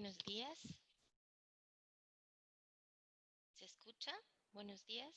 Buenos días. ¿Se escucha? Buenos días.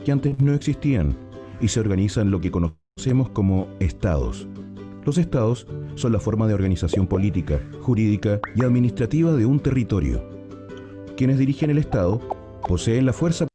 que antes no existían y se organiza en lo que conocemos como estados. Los estados son la forma de organización política, jurídica y administrativa de un territorio. Quienes dirigen el estado poseen la fuerza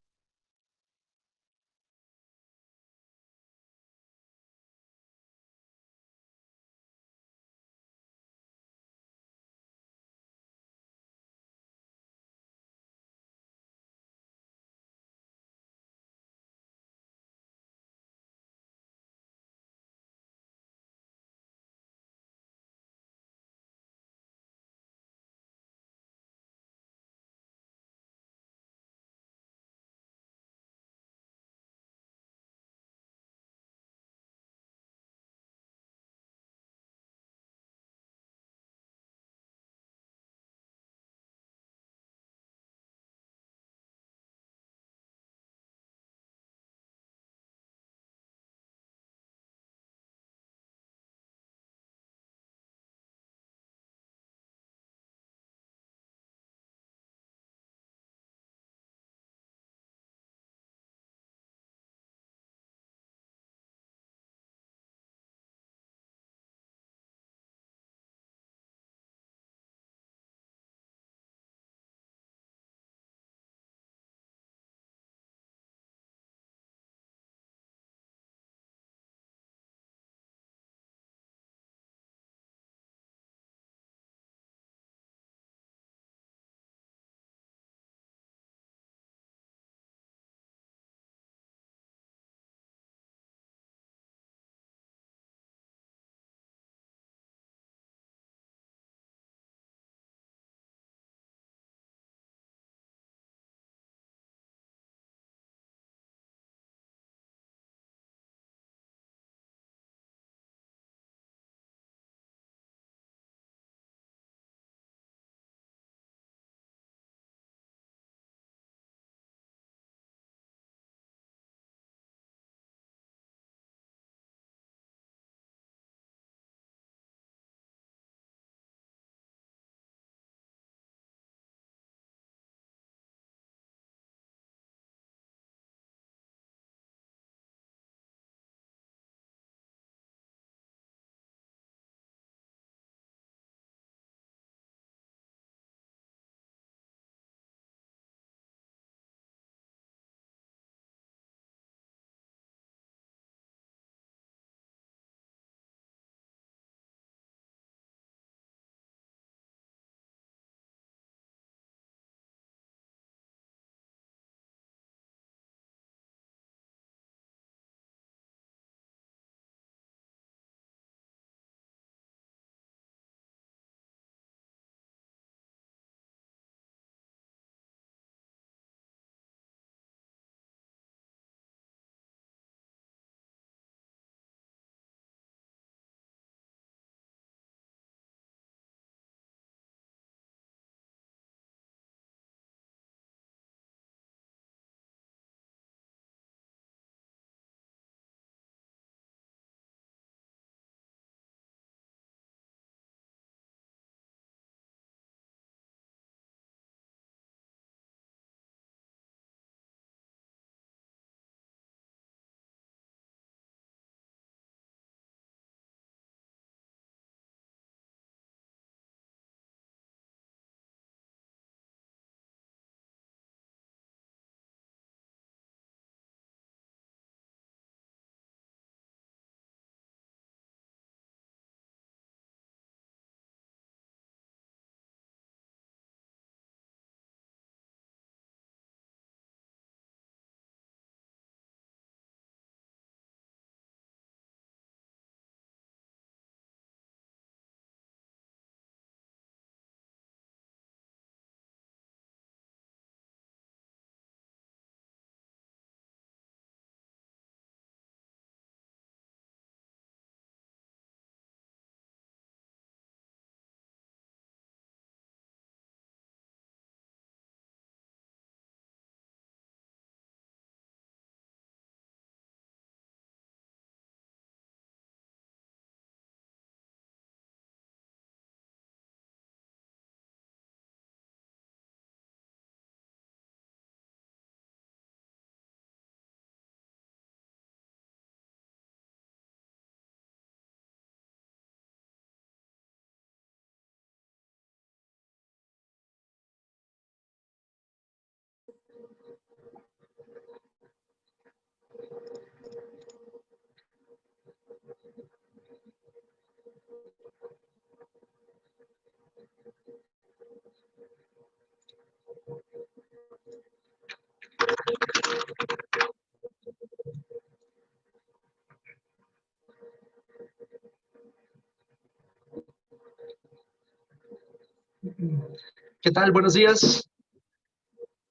¿Qué tal? Buenos días.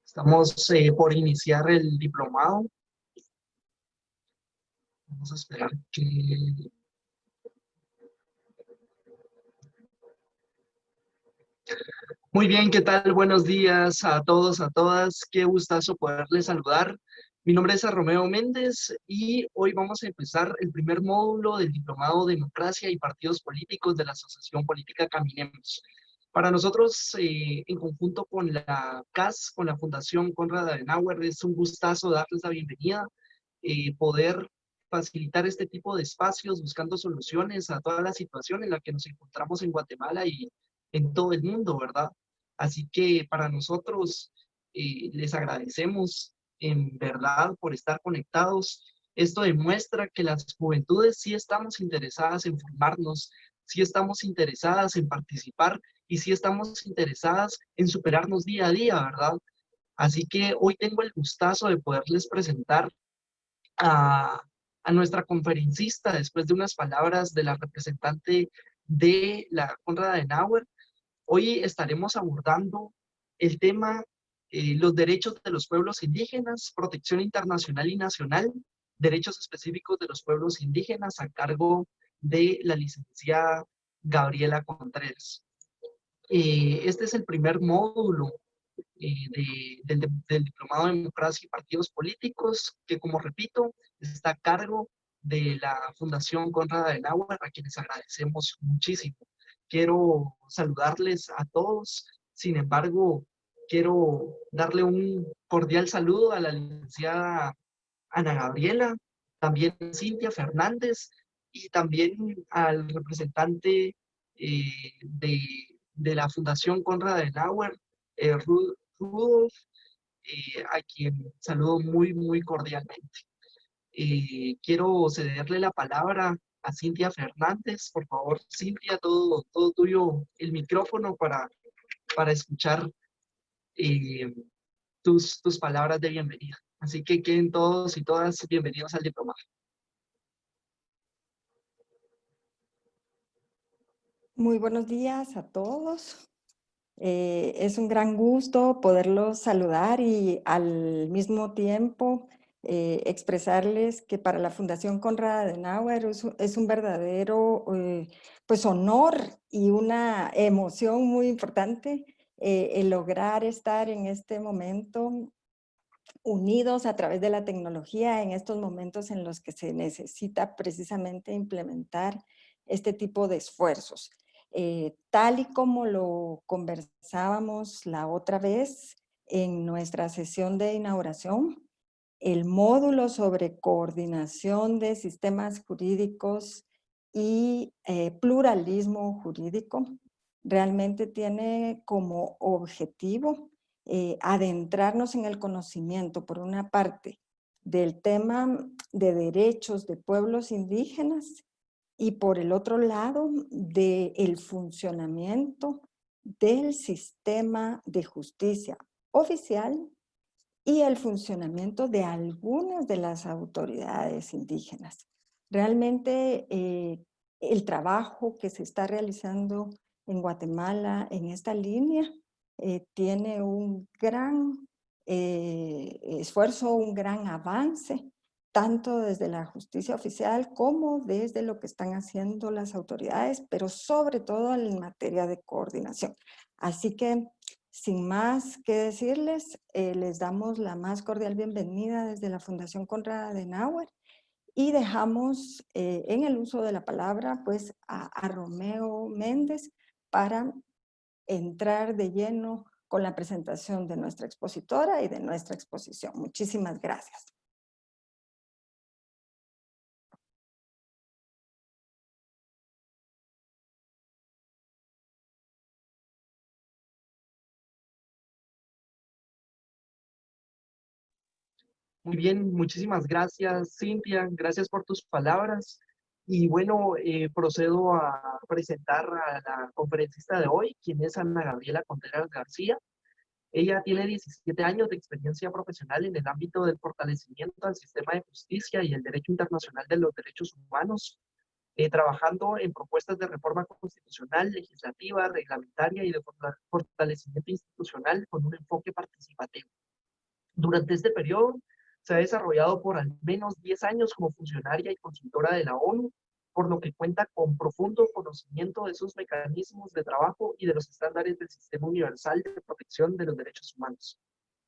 Estamos por iniciar el diplomado. Vamos a esperar que... Muy bien, ¿qué tal? Buenos días a todos, a todas. Qué gustazo poderles saludar. Mi nombre es Romeo Méndez y hoy vamos a empezar el primer módulo del Diplomado Democracia y Partidos Políticos de la Asociación Política Caminemos. Para nosotros, en conjunto con la CAS, con la Fundación Konrad Adenauer, es un gustazo darles la bienvenida, poder facilitar este tipo de espacios buscando soluciones a toda la situación en la que nos encontramos en Guatemala y en todo el mundo, ¿verdad? Así que para nosotros les agradecemos en verdad por estar conectados. Esto demuestra que las juventudes sí estamos interesadas en formarnos, sí estamos interesadas en participar y sí estamos interesadas en superarnos día a día, ¿verdad? Así que hoy tengo el gustazo de poderles presentar a, a nuestra conferencista después de unas palabras de la representante de la Konrad Adenauer. Hoy estaremos abordando el tema los derechos de los pueblos indígenas, protección internacional y nacional, derechos específicos de los pueblos indígenas a cargo de la licenciada Gabriela Contreras. Este es el primer módulo del Diplomado de Democracia y Partidos Políticos, que como repito, está a cargo de la Fundación Konrad Adenauer, a quienes agradecemos muchísimo. Quiero saludarles a todos, sin embargo, quiero darle un cordial saludo a la licenciada Ana Gabriela, también Cintia Fernández y también al representante de la Fundación Konrad Adenauer, Rudolf, a quien saludo muy, muy cordialmente. Quiero cederle la palabra a Cintia Fernández. Por favor, Cintia, todo tuyo el micrófono para escuchar eh, tus palabras de bienvenida. Así que queden todos y todas bienvenidos al diplomado. Muy buenos días a todos. Es un gran gusto poderlos saludar y al mismo tiempo expresarles que para la Fundación Konrad Adenauer es un verdadero pues honor y una emoción muy importante el lograr estar en este momento unidos a través de la tecnología en estos momentos en los que se necesita precisamente implementar este tipo de esfuerzos. Tal y como lo conversábamos la otra vez en nuestra sesión de inauguración, el módulo sobre coordinación de sistemas jurídicos y pluralismo jurídico realmente tiene como objetivo adentrarnos en el conocimiento, por una parte, del tema de derechos de pueblos indígenas y por el otro lado, del funcionamiento del sistema de justicia oficial y el funcionamiento de algunas de las autoridades indígenas. Realmente el trabajo que se está realizando en Guatemala en esta línea tiene un gran esfuerzo, un gran avance, tanto desde la justicia oficial como desde lo que están haciendo las autoridades, pero sobre todo en materia de coordinación. Así que, sin más que decirles, les damos la más cordial bienvenida desde la Fundación Konrad Adenauer y dejamos en el uso de la palabra pues a Romeo Méndez para entrar de lleno con la presentación de nuestra expositora y de nuestra exposición. Muchísimas gracias. Muy bien, muchísimas gracias, Cintia. Gracias por tus palabras. Y bueno, procedo a presentar a la conferencista de hoy, quien es Ana Gabriela Contreras García. Ella tiene 17 años de experiencia profesional en el ámbito del fortalecimiento al sistema de justicia y el derecho internacional de los derechos humanos, trabajando en propuestas de reforma constitucional, legislativa, reglamentaria y de fortalecimiento institucional con un enfoque participativo. Durante este periodo se ha desarrollado por al menos 10 años como funcionaria y consultora de la ONU, por lo que cuenta con profundo conocimiento de sus mecanismos de trabajo y de los estándares del Sistema Universal de Protección de los Derechos Humanos.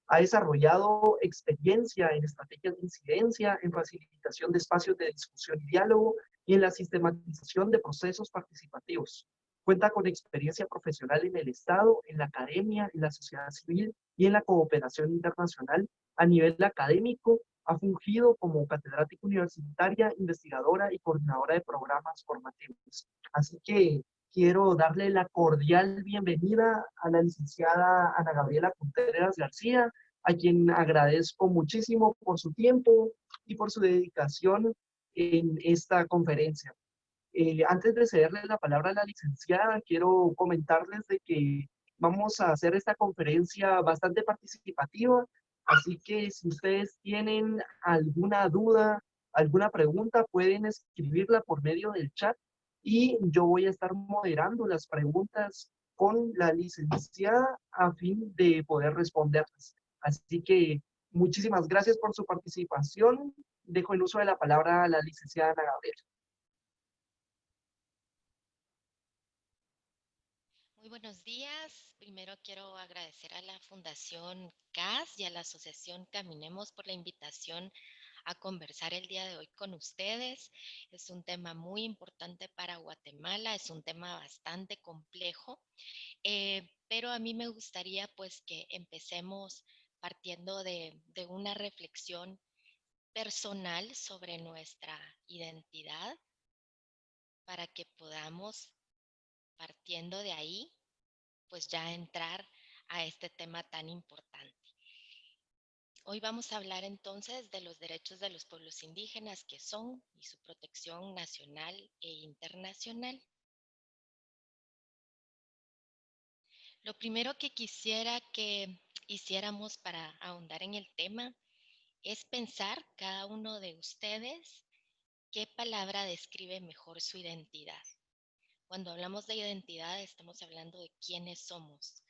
Ha desarrollado experiencia en estrategias de incidencia, en facilitación de espacios de discusión y diálogo y en la sistematización de procesos participativos. Cuenta con experiencia profesional en el Estado, en la academia, en la sociedad civil y en la cooperación internacional. A nivel académico, ha fungido como catedrática universitaria, investigadora y coordinadora de programas formativos. Así que quiero darle la cordial bienvenida a la licenciada Ana Gabriela Contreras García, a quien agradezco muchísimo por su tiempo y por su dedicación en esta conferencia. Antes de cederle la palabra a la licenciada, quiero comentarles de que vamos a hacer esta conferencia bastante participativa, así que si ustedes tienen alguna duda, alguna pregunta, pueden escribirla por medio del chat y yo voy a estar moderando las preguntas con la licenciada a fin de poder responderlas. Así que muchísimas gracias por su participación. Dejo el uso de la palabra a la licenciada Ana Gabriela. Muy buenos días. Primero quiero agradecer a la Fundación CAS y a la Asociación Caminemos por la invitación a conversar el día de hoy con ustedes. Es un tema muy importante para Guatemala, es un tema bastante complejo, pero a mí me gustaría pues que empecemos partiendo de una reflexión personal sobre nuestra identidad para que podamos, partiendo de ahí, pues ya entrar a este tema tan importante. Hoy vamos a hablar entonces de los derechos de los pueblos indígenas, que son, y su protección nacional e internacional. Lo primero que quisiera que hiciéramos para ahondar en el tema es pensar cada uno de ustedes qué palabra describe mejor su identidad. Cuando hablamos de identidad estamos hablando de quiénes somos.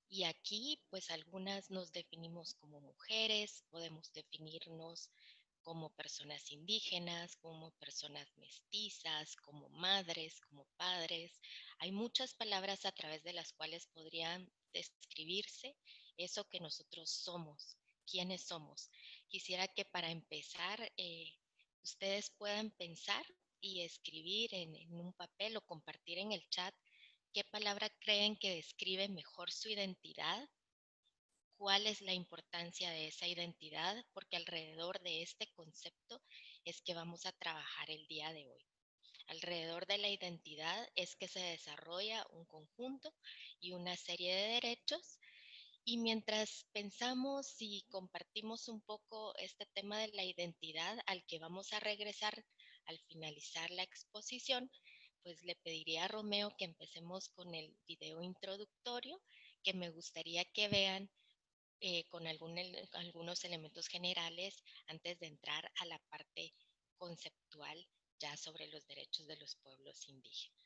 Y aquí, pues algunas nos definimos como mujeres, podemos definirnos como personas indígenas, como personas mestizas, como madres, como padres. Hay muchas palabras a través de las cuales podrían describirse eso que nosotros somos, quiénes somos. Quisiera que para empezar ustedes puedan pensar y escribir en un papel o compartir en el chat qué palabra creen que describe mejor su identidad, cuál es la importancia de esa identidad, porque alrededor de este concepto es que vamos a trabajar el día de hoy. Alrededor de la identidad es que se desarrolla un conjunto y una serie de derechos. Y mientras pensamos y compartimos un poco este tema de la identidad al que vamos a regresar al finalizar la exposición, pues le pediría a Romeo que empecemos con el video introductorio, que me gustaría que vean con algunos elementos generales antes de entrar a la parte conceptual ya sobre los derechos de los pueblos indígenas.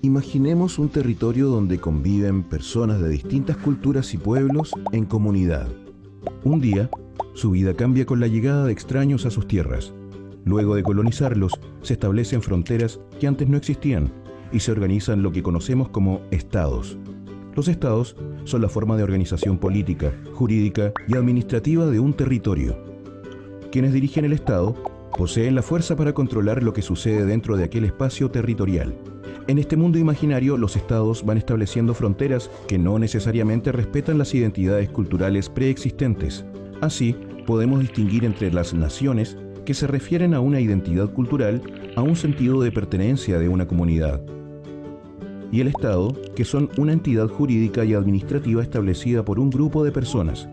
Imaginemos un territorio donde conviven personas de distintas culturas y pueblos en comunidad. Un día, su vida cambia con la llegada de extraños a sus tierras. Luego de colonizarlos, se establecen fronteras que antes no existían y se organizan lo que conocemos como estados. Los estados son la forma de organización política, jurídica y administrativa de un territorio. Quienes dirigen el estado poseen la fuerza para controlar lo que sucede dentro de aquel espacio territorial. En este mundo imaginario, los estados van estableciendo fronteras que no necesariamente respetan las identidades culturales preexistentes. Así, podemos distinguir entre las naciones que se refieren a una identidad cultural, a un sentido de pertenencia de una comunidad. Y el Estado, que son una entidad jurídica y administrativa establecida por un grupo de personas.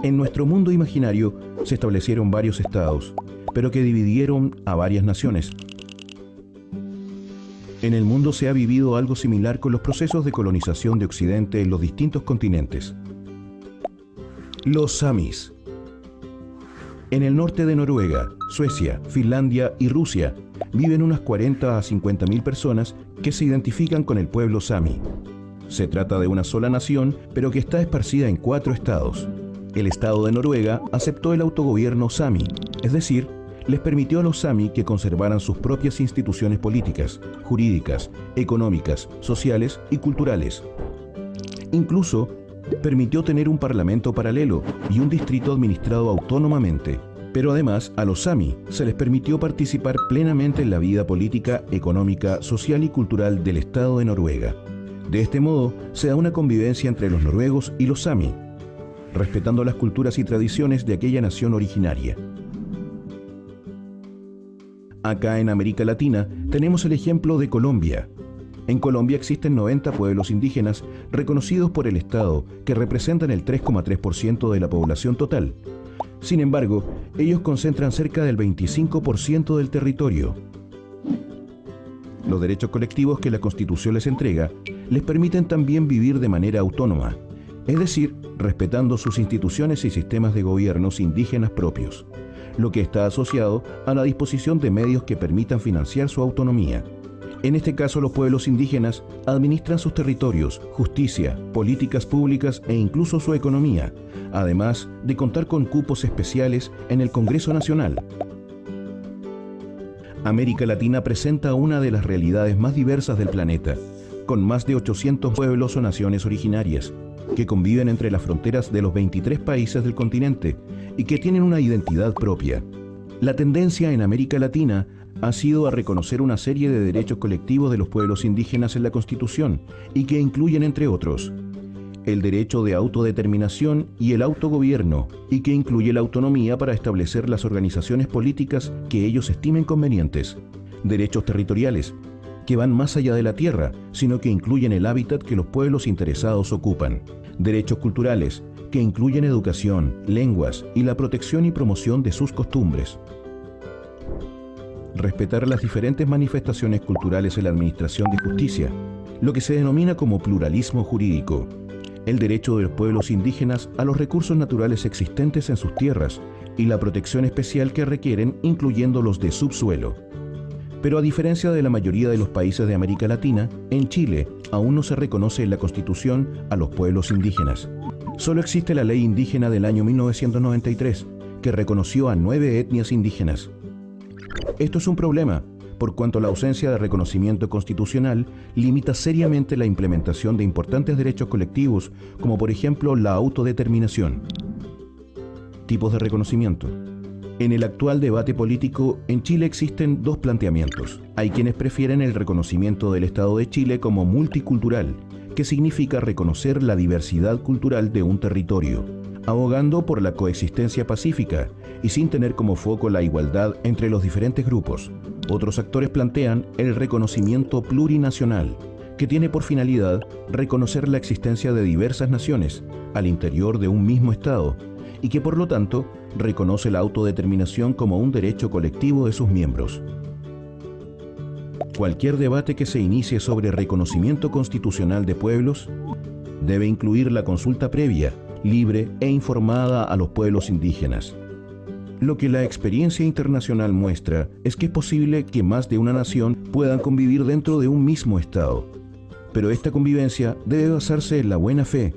En nuestro mundo imaginario se establecieron varios estados, pero que dividieron a varias naciones. En el mundo se ha vivido algo similar con los procesos de colonización de Occidente en los distintos continentes. Los samis. En el norte de Noruega, Suecia, Finlandia y Rusia viven unas 40 a 50.000 personas que se identifican con el pueblo sami. Se trata de una sola nación, pero que está esparcida en 4 estados. El estado de Noruega aceptó el autogobierno sami, es decir, les permitió a los sami que conservaran sus propias instituciones políticas, jurídicas, económicas, sociales y culturales. Incluso permitió tener un parlamento paralelo y un distrito administrado autónomamente. Pero además, a los sami se les permitió participar plenamente en la vida política, económica, social y cultural del Estado de Noruega. De este modo, se da una convivencia entre los noruegos y los sami, respetando las culturas y tradiciones de aquella nación originaria. Acá en América Latina tenemos el ejemplo de Colombia. En Colombia existen 90 pueblos indígenas reconocidos por el Estado que representan el 3,3% de la población total. Sin embargo, ellos concentran cerca del 25% del territorio. Los derechos colectivos que la Constitución les entrega les permiten también vivir de manera autónoma, es decir, respetando sus instituciones y sistemas de gobiernos indígenas propios, lo que está asociado a la disposición de medios que permitan financiar su autonomía. En este caso, los pueblos indígenas administran sus territorios, justicia, políticas públicas e incluso su economía, además de contar con cupos especiales en el Congreso Nacional. América Latina presenta una de las realidades más diversas del planeta, con más de 800 pueblos o naciones originarias, que conviven entre las fronteras de los 23 países del continente y que tienen una identidad propia. La tendencia en América Latina ha sido a reconocer una serie de derechos colectivos de los pueblos indígenas en la Constitución y que incluyen, entre otros, el derecho de autodeterminación y el autogobierno, y que incluye la autonomía para establecer las organizaciones políticas que ellos estimen convenientes, derechos territoriales, que van más allá de la tierra, sino que incluyen el hábitat que los pueblos interesados ocupan, derechos culturales, que incluyen educación, lenguas y la protección y promoción de sus costumbres. Respetar las diferentes manifestaciones culturales en la administración de justicia, lo que se denomina como pluralismo jurídico, el derecho de los pueblos indígenas a los recursos naturales existentes en sus tierras y la protección especial que requieren, incluyendo los de subsuelo. Pero a diferencia de la mayoría de los países de América Latina, en Chile aún no se reconoce en la Constitución a los pueblos indígenas. Solo existe la Ley Indígena del año 1993, que reconoció a 9 etnias indígenas. Esto es un problema, por cuanto la ausencia de reconocimiento constitucional limita seriamente la implementación de importantes derechos colectivos, como por ejemplo la autodeterminación. Tipos de reconocimiento. En el actual debate político, en Chile existen 2 planteamientos. Hay quienes prefieren el reconocimiento del Estado de Chile como multicultural, que significa reconocer la diversidad cultural de un territorio, abogando por la coexistencia pacífica y sin tener como foco la igualdad entre los diferentes grupos. Otros actores plantean el reconocimiento plurinacional, que tiene por finalidad reconocer la existencia de diversas naciones al interior de un mismo Estado y que por lo tanto reconoce la autodeterminación como un derecho colectivo de sus miembros. Cualquier debate que se inicie sobre reconocimiento constitucional de pueblos debe incluir la consulta previa, libre e informada a los pueblos indígenas. Lo que la experiencia internacional muestra es que es posible que más de una nación puedan convivir dentro de un mismo Estado, pero esta convivencia debe basarse en la buena fe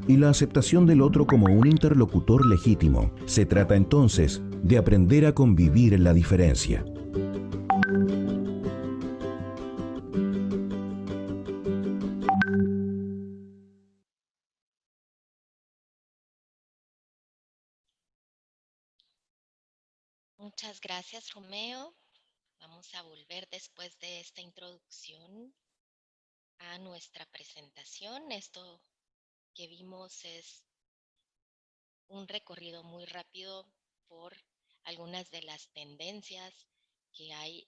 y la aceptación del otro como un interlocutor legítimo. Se trata entonces de aprender a convivir en la diferencia. Muchas gracias, Romeo. Vamos a volver después de esta introducción a nuestra presentación. Esto que vimos es un recorrido muy rápido por algunas de las tendencias que hay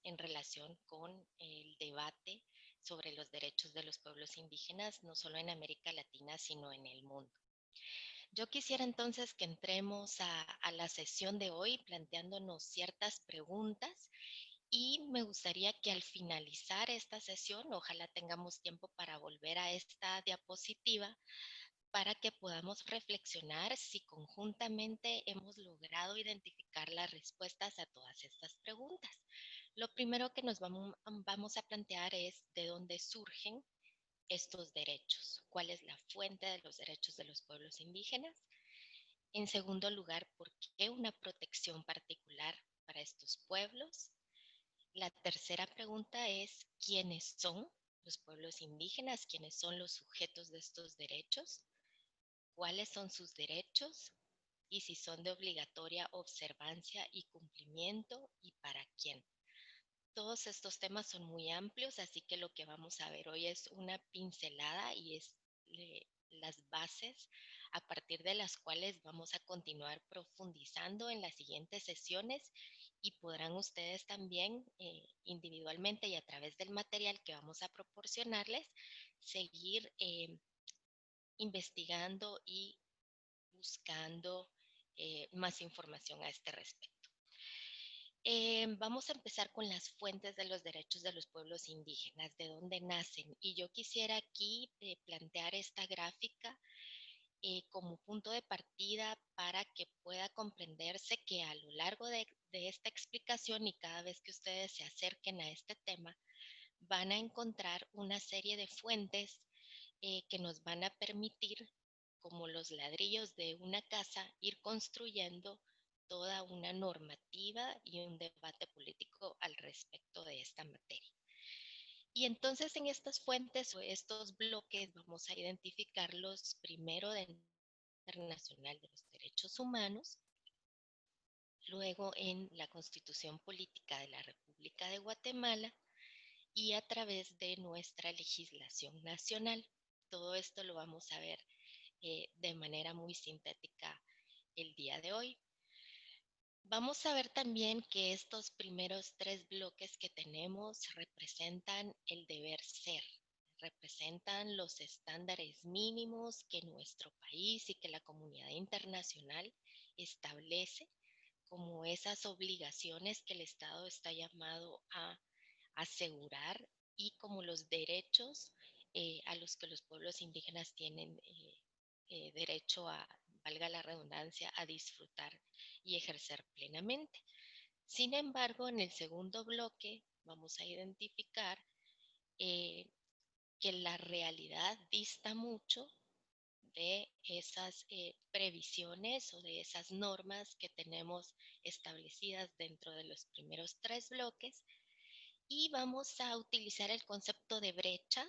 en relación con el debate sobre los derechos de los pueblos indígenas, no solo en América Latina, sino en el mundo. Yo quisiera entonces que entremos a la sesión de hoy planteándonos ciertas preguntas y me gustaría que al finalizar esta sesión, ojalá tengamos tiempo para volver a esta diapositiva, para que podamos reflexionar si conjuntamente hemos logrado identificar las respuestas a todas estas preguntas. Lo primero que nos vamos a plantear es de dónde surgen estos derechos, cuál es la fuente de los derechos de los pueblos indígenas. En segundo lugar, ¿por qué una protección particular para estos pueblos? La tercera pregunta es, ¿quiénes son los pueblos indígenas? ¿Quiénes son los sujetos de estos derechos? ¿Cuáles son sus derechos? Y si son de obligatoria observancia y cumplimiento, ¿y para quién? Todos estos temas son muy amplios, así que lo que vamos a ver hoy es una pincelada y es las bases a partir de las cuales vamos a continuar profundizando en las siguientes sesiones y podrán ustedes también individualmente y a través del material que vamos a proporcionarles seguir investigando y buscando más información a este respecto. Vamos a empezar con las fuentes de los derechos de los pueblos indígenas, de dónde nacen. Y yo quisiera aquí plantear esta gráfica como punto de partida para que pueda comprenderse que a lo largo de esta explicación y cada vez que ustedes se acerquen a este tema, van a encontrar una serie de fuentes que nos van a permitir, como los ladrillos de una casa, ir construyendo toda una normativa y un debate político al respecto de esta materia. Y entonces en estas fuentes o estos bloques vamos a identificarlos primero de Internacional de los Derechos Humanos, luego en la Constitución Política de la República de Guatemala y a través de nuestra legislación nacional. Todo esto lo vamos a ver de manera muy sintética el día de hoy. Vamos a ver también que estos primeros tres bloques que tenemos representan el deber ser, representan los estándares mínimos que nuestro país y que la comunidad internacional establece como esas obligaciones que el Estado está llamado a asegurar y como los derechos a los que los pueblos indígenas tienen derecho a, valga la redundancia, a disfrutar y ejercer plenamente. Sin embargo, en el segundo bloque vamos a identificar que la realidad dista mucho de esas previsiones o de esas normas que tenemos establecidas dentro de los primeros tres bloques y vamos a utilizar el concepto de brecha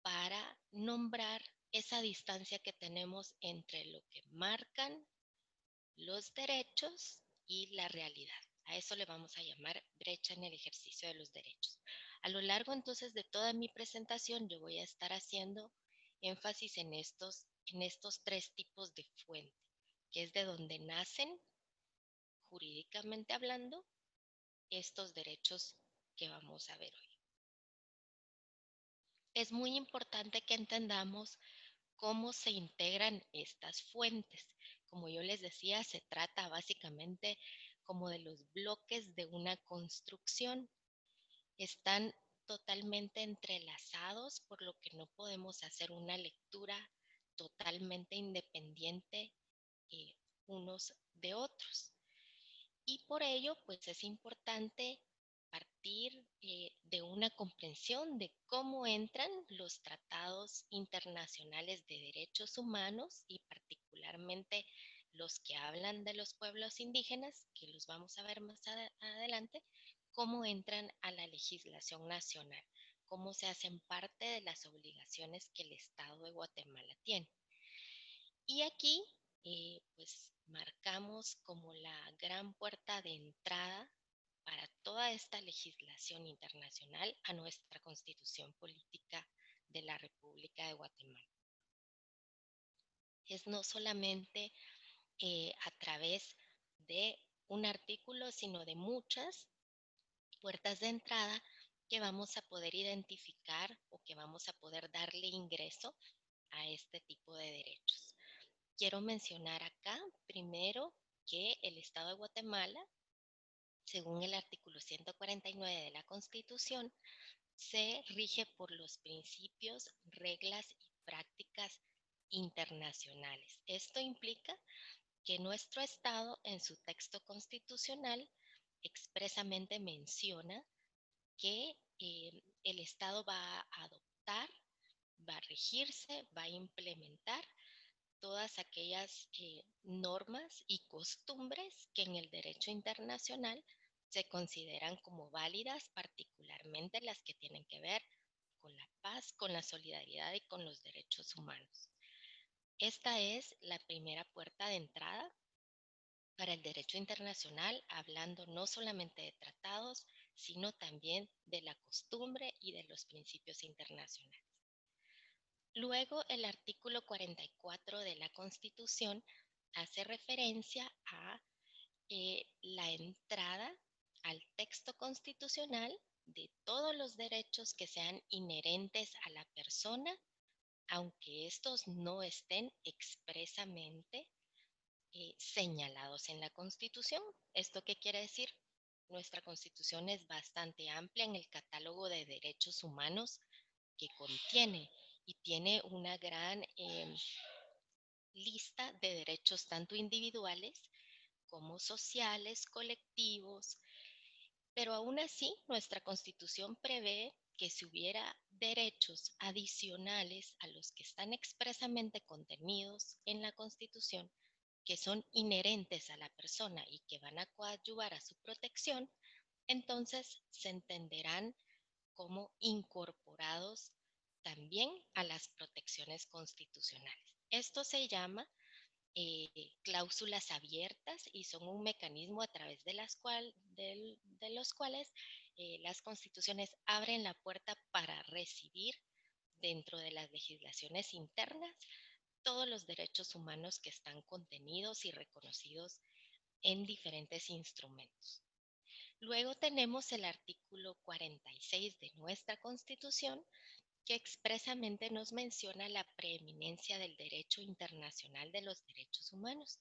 para nombrar esa distancia que tenemos entre lo que marcan los derechos y la realidad. A eso le vamos a llamar brecha en el ejercicio de los derechos. A lo largo entonces de toda mi presentación yo voy a estar haciendo énfasis en estos tres tipos de fuente, que es de donde nacen, jurídicamente hablando, estos derechos que vamos a ver hoy. Es muy importante que entendamos cómo se integran estas fuentes. Como yo les decía, se trata básicamente como de los bloques de una construcción. Están totalmente entrelazados, por lo que no podemos hacer una lectura totalmente independiente unos de otros. Y por ello, pues es importante partir de una comprensión de cómo entran los tratados internacionales de derechos humanos y particularmente los que hablan de los pueblos indígenas, que los vamos a ver más adelante, cómo entran a la legislación nacional, cómo se hacen parte de las obligaciones que el Estado de Guatemala tiene. Y aquí pues marcamos como la gran puerta de entrada para toda esta legislación internacional a nuestra Constitución Política de la República de Guatemala. Es no solamente a través de un artículo, sino de muchas puertas de entrada que vamos a poder identificar o que vamos a poder darle ingreso a este tipo de derechos. Quiero mencionar acá primero que el Estado de Guatemala, según el artículo 149 de la Constitución, se rige por los principios, reglas y prácticas internacionales. Esto implica que nuestro Estado en su texto constitucional expresamente menciona que el Estado va a adoptar, va a regirse, va a implementar todas aquellas normas y costumbres que en el derecho internacional se consideran como válidas, particularmente las que tienen que ver con la paz, con la solidaridad y con los derechos humanos. Esta es la primera puerta de entrada para el derecho internacional, hablando no solamente de tratados, sino también de la costumbre y de los principios internacionales. Luego, el artículo 44 de la Constitución hace referencia a la entrada al texto constitucional de todos los derechos que sean inherentes a la persona, aunque estos no estén expresamente señalados en la Constitución. ¿Esto qué quiere decir? Nuestra Constitución es bastante amplia en el catálogo de derechos humanos que contiene y tiene una gran lista de derechos tanto individuales como sociales, colectivos, pero aún así nuestra Constitución prevé que si hubiera derechos adicionales a los que están expresamente contenidos en la Constitución, que son inherentes a la persona y que van a coadyuvar a su protección, entonces se entenderán como incorporados también a las protecciones constitucionales. Esto se llama cláusulas abiertas y son un mecanismo a través de los cuales las constituciones abren la puerta para recibir dentro de las legislaciones internas todos los derechos humanos que están contenidos y reconocidos en diferentes instrumentos. Luego tenemos el artículo 46 de nuestra Constitución, que expresamente nos menciona la preeminencia del derecho internacional de los derechos humanos.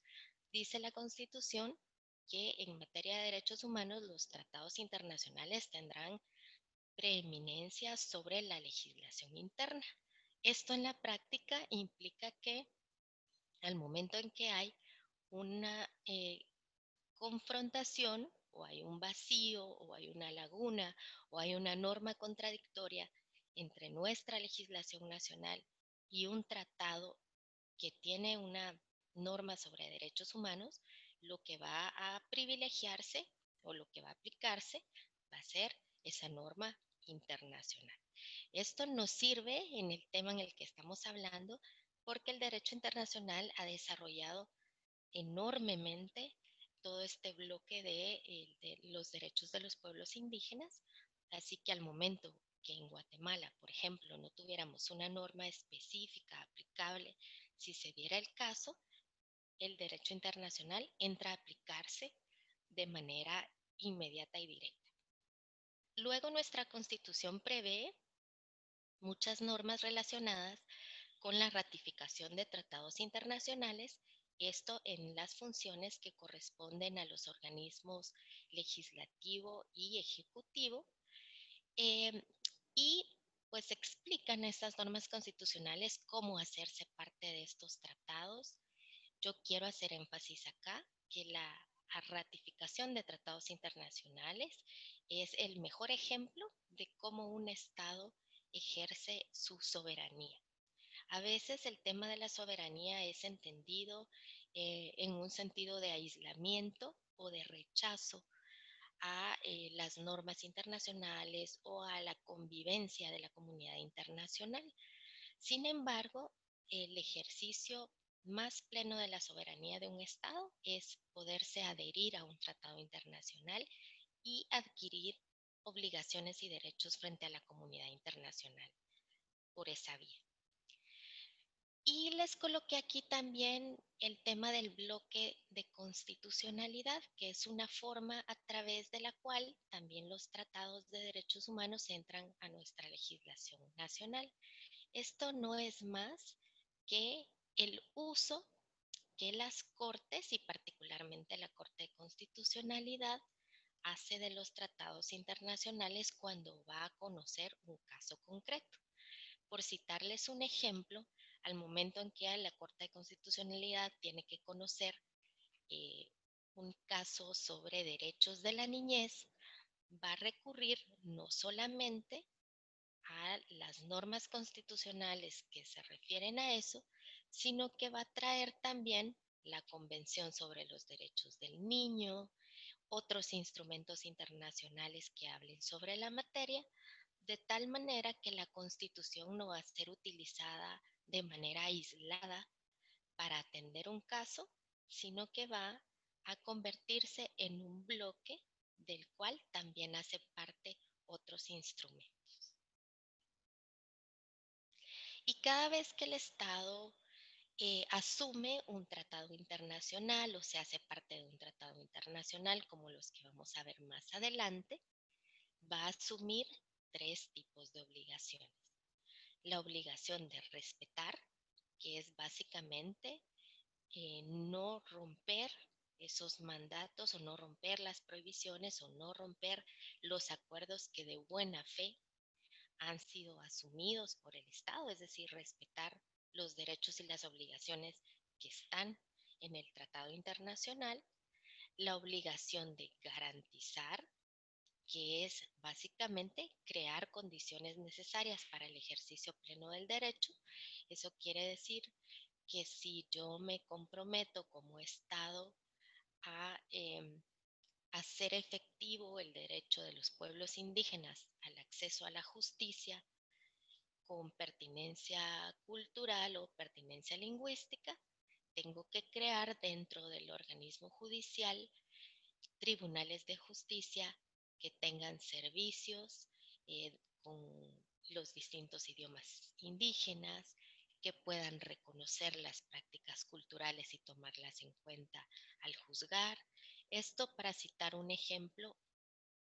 Dice la Constitución que en materia de derechos humanos los tratados internacionales tendrán preeminencia sobre la legislación interna. Esto en la práctica implica que al momento en que hay una confrontación o hay un vacío o hay una laguna o hay una norma contradictoria entre nuestra legislación nacional y un tratado que tiene una norma sobre derechos humanos, lo que va a privilegiarse o lo que va a aplicarse va a ser esa norma internacional. Esto nos sirve en el tema en el que estamos hablando porque el derecho internacional ha desarrollado enormemente todo este bloque de los derechos de los pueblos indígenas, así que al momento que en Guatemala, por ejemplo, no tuviéramos una norma específica aplicable, si se diera el caso, el derecho internacional entra a aplicarse de manera inmediata y directa. Luego nuestra Constitución prevé muchas normas relacionadas con la ratificación de tratados internacionales, esto en las funciones que corresponden a los organismos legislativo y ejecutivo, eh, y pues explican estas normas constitucionales cómo hacerse parte de estos tratados. Yo quiero hacer énfasis acá que la ratificación de tratados internacionales es el mejor ejemplo de cómo un Estado ejerce su soberanía. A veces el tema de la soberanía es entendido en un sentido de aislamiento o de rechazo a las normas internacionales o a la convivencia de la comunidad internacional. Sin embargo, el ejercicio más pleno de la soberanía de un Estado es poderse adherir a un tratado internacional y adquirir obligaciones y derechos frente a la comunidad internacional por esa vía. Y les coloqué aquí también el tema del bloque de constitucionalidad, que es una forma a través de la cual también los tratados de derechos humanos entran a nuestra legislación nacional. Esto no es más que el uso que las Cortes y particularmente la Corte de Constitucionalidad hace de los tratados internacionales cuando va a conocer un caso concreto. Por citarles un ejemplo, al momento en que la Corte de Constitucionalidad tiene que conocer eh, un caso sobre derechos de la niñez, va a recurrir no solamente a las normas constitucionales que se refieren a eso, sino que va a traer también la Convención sobre los Derechos del Niño, otros instrumentos internacionales que hablen sobre la materia, de tal manera que la Constitución no va a ser utilizada de manera aislada para atender un caso, sino que va a convertirse en un bloque del cual también hace parte otros instrumentos. Y cada vez que el Estado asume un tratado internacional o se hace parte de un tratado internacional, como los que vamos a ver más adelante, va a asumir tres tipos de obligaciones. La obligación de respetar, que es básicamente no romper esos mandatos o no romper las prohibiciones o no romper los acuerdos que de buena fe han sido asumidos por el Estado, es decir, respetar los derechos y las obligaciones que están en el Tratado Internacional, la obligación de garantizar, que es básicamente crear condiciones necesarias para el ejercicio pleno del derecho. Eso quiere decir que si yo me comprometo como Estado a hacer efectivo el derecho de los pueblos indígenas al acceso a la justicia con pertinencia cultural o pertinencia lingüística, tengo que crear dentro del organismo judicial tribunales de justicia que tengan servicios con los distintos idiomas indígenas, que puedan reconocer las prácticas culturales y tomarlas en cuenta al juzgar. Esto para citar un ejemplo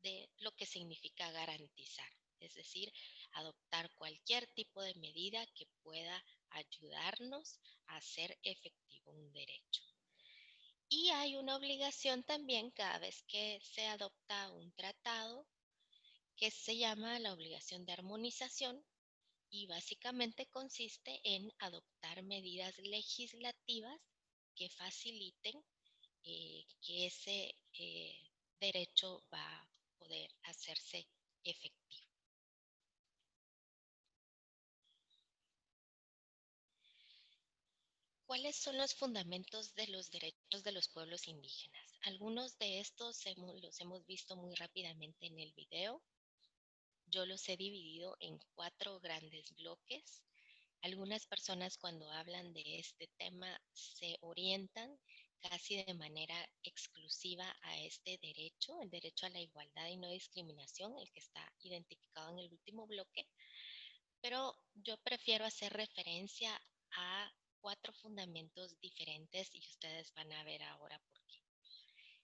de lo que significa garantizar, es decir, adoptar cualquier tipo de medida que pueda ayudarnos a hacer efectivo un derecho. Y hay una obligación también cada vez que se adopta un tratado que se llama la obligación de armonización y básicamente consiste en adoptar medidas legislativas que faciliten que ese derecho va a poder hacerse efectivo. ¿Cuáles son los fundamentos de los derechos de los pueblos indígenas? Algunos de estos los hemos visto muy rápidamente en el video. Yo los he dividido en 4 grandes bloques. Algunas personas cuando hablan de este tema se orientan casi de manera exclusiva a este derecho, el derecho a la igualdad y no discriminación, el que está identificado en el último bloque, pero yo prefiero hacer referencia a 4 fundamentos diferentes y ustedes van a ver ahora por qué.